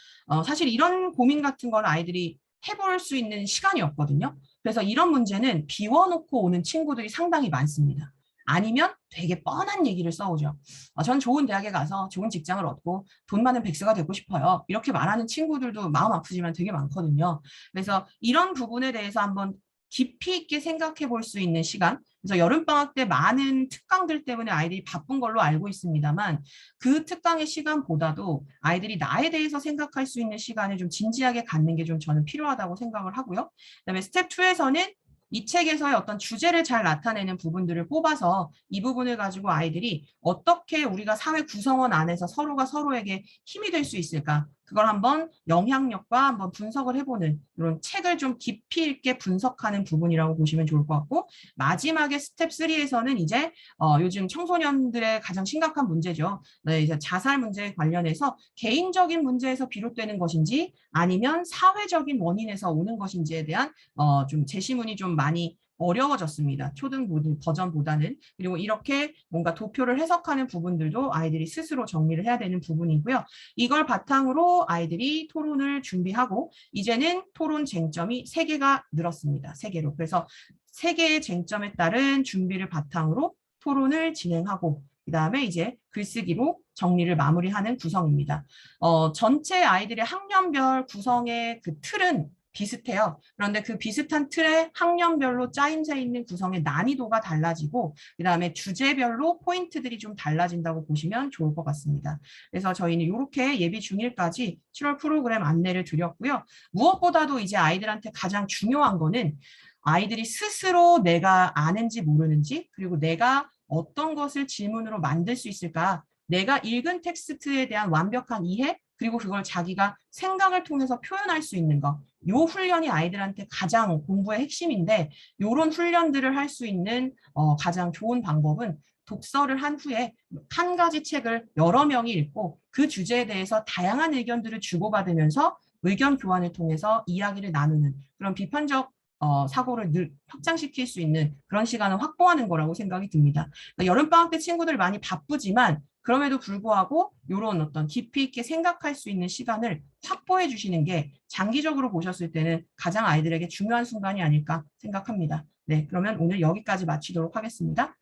사실 이런 고민 같은 걸 아이들이 해볼 수 있는 시간이 없거든요. 그래서 이런 문제는 비워놓고 오는 친구들이 상당히 많습니다. 아니면 되게 뻔한 얘기를 써오죠. 전 좋은 대학에 가서 좋은 직장을 얻고 돈 많은 백수가 되고 싶어요. 이렇게 말하는 친구들도 마음 아프지만 되게 많거든요. 그래서 이런 부분에 대해서 한번 깊이 있게 생각해 볼 수 있는 시간. 그래서 여름방학 때 많은 특강들 때문에 아이들이 바쁜 걸로 알고 있습니다만 그 특강의 시간보다도 아이들이 나에 대해서 생각할 수 있는 시간을 좀 진지하게 갖는 게 좀 저는 필요하다고 생각을 하고요. 그다음에 스텝 2에서는 이 책에서의 어떤 주제를 잘 나타내는 부분들을 뽑아서 이 부분을 가지고 아이들이 어떻게 우리가 사회 구성원 안에서 서로가 서로에게 힘이 될 수 있을까? 그걸 한번 영향력과 한번 분석을 해보는 이런 책을 좀 깊이 있게 분석하는 부분이라고 보시면 좋을 것 같고, 마지막에 스텝 3에서는 이제 요즘 청소년들의 가장 심각한 문제죠. 네, 이제 자살 문제에 관련해서 개인적인 문제에서 비롯되는 것인지 아니면 사회적인 원인에서 오는 것인지에 대한 좀 제시문이 좀 많이 어려워졌습니다. 초등 버전보다는. 그리고 이렇게 뭔가 도표를 해석하는 부분들도 아이들이 스스로 정리를 해야 되는 부분이고요. 이걸 바탕으로 아이들이 토론을 준비하고 이제는 토론 쟁점이 3개가 늘었습니다. 3개로. 그래서 3개의 쟁점에 따른 준비를 바탕으로 토론을 진행하고 그다음에 이제 글쓰기로 정리를 마무리하는 구성입니다. 전체 아이들의 학년별 구성의 그 틀은 비슷해요. 그런데 그 비슷한 틀에 학년별로 짜임새 있는 구성의 난이도가 달라지고 그다음에 주제별로 포인트들이 좀 달라진다고 보시면 좋을 것 같습니다. 그래서 저희는 이렇게 예비 중일까지 7월 프로그램 안내를 드렸고요. 무엇보다도 이제 아이들한테 가장 중요한 거는 아이들이 스스로 내가 아는지 모르는지 그리고 내가 어떤 것을 질문으로 만들 수 있을까? 내가 읽은 텍스트에 대한 완벽한 이해 그리고 그걸 자기가 생각을 통해서 표현할 수 있는 것. 요 훈련이 아이들한테 가장 공부의 핵심인데 요런 훈련들을 할 수 있는 가장 좋은 방법은 독서를 한 후에 한 가지 책을 여러 명이 읽고 그 주제에 대해서 다양한 의견들을 주고받으면서 의견 교환을 통해서 이야기를 나누는 그런 비판적 사고를 늘 확장시킬 수 있는 그런 시간을 확보하는 거라고 생각이 듭니다. 그러니까 여름방학 때 친구들 많이 바쁘지만 그럼에도 불구하고 이런 어떤 깊이 있게 생각할 수 있는 시간을 확보해 주시는 게 장기적으로 보셨을 때는 가장 아이들에게 중요한 순간이 아닐까 생각합니다. 네, 그러면 오늘 여기까지 마치도록 하겠습니다.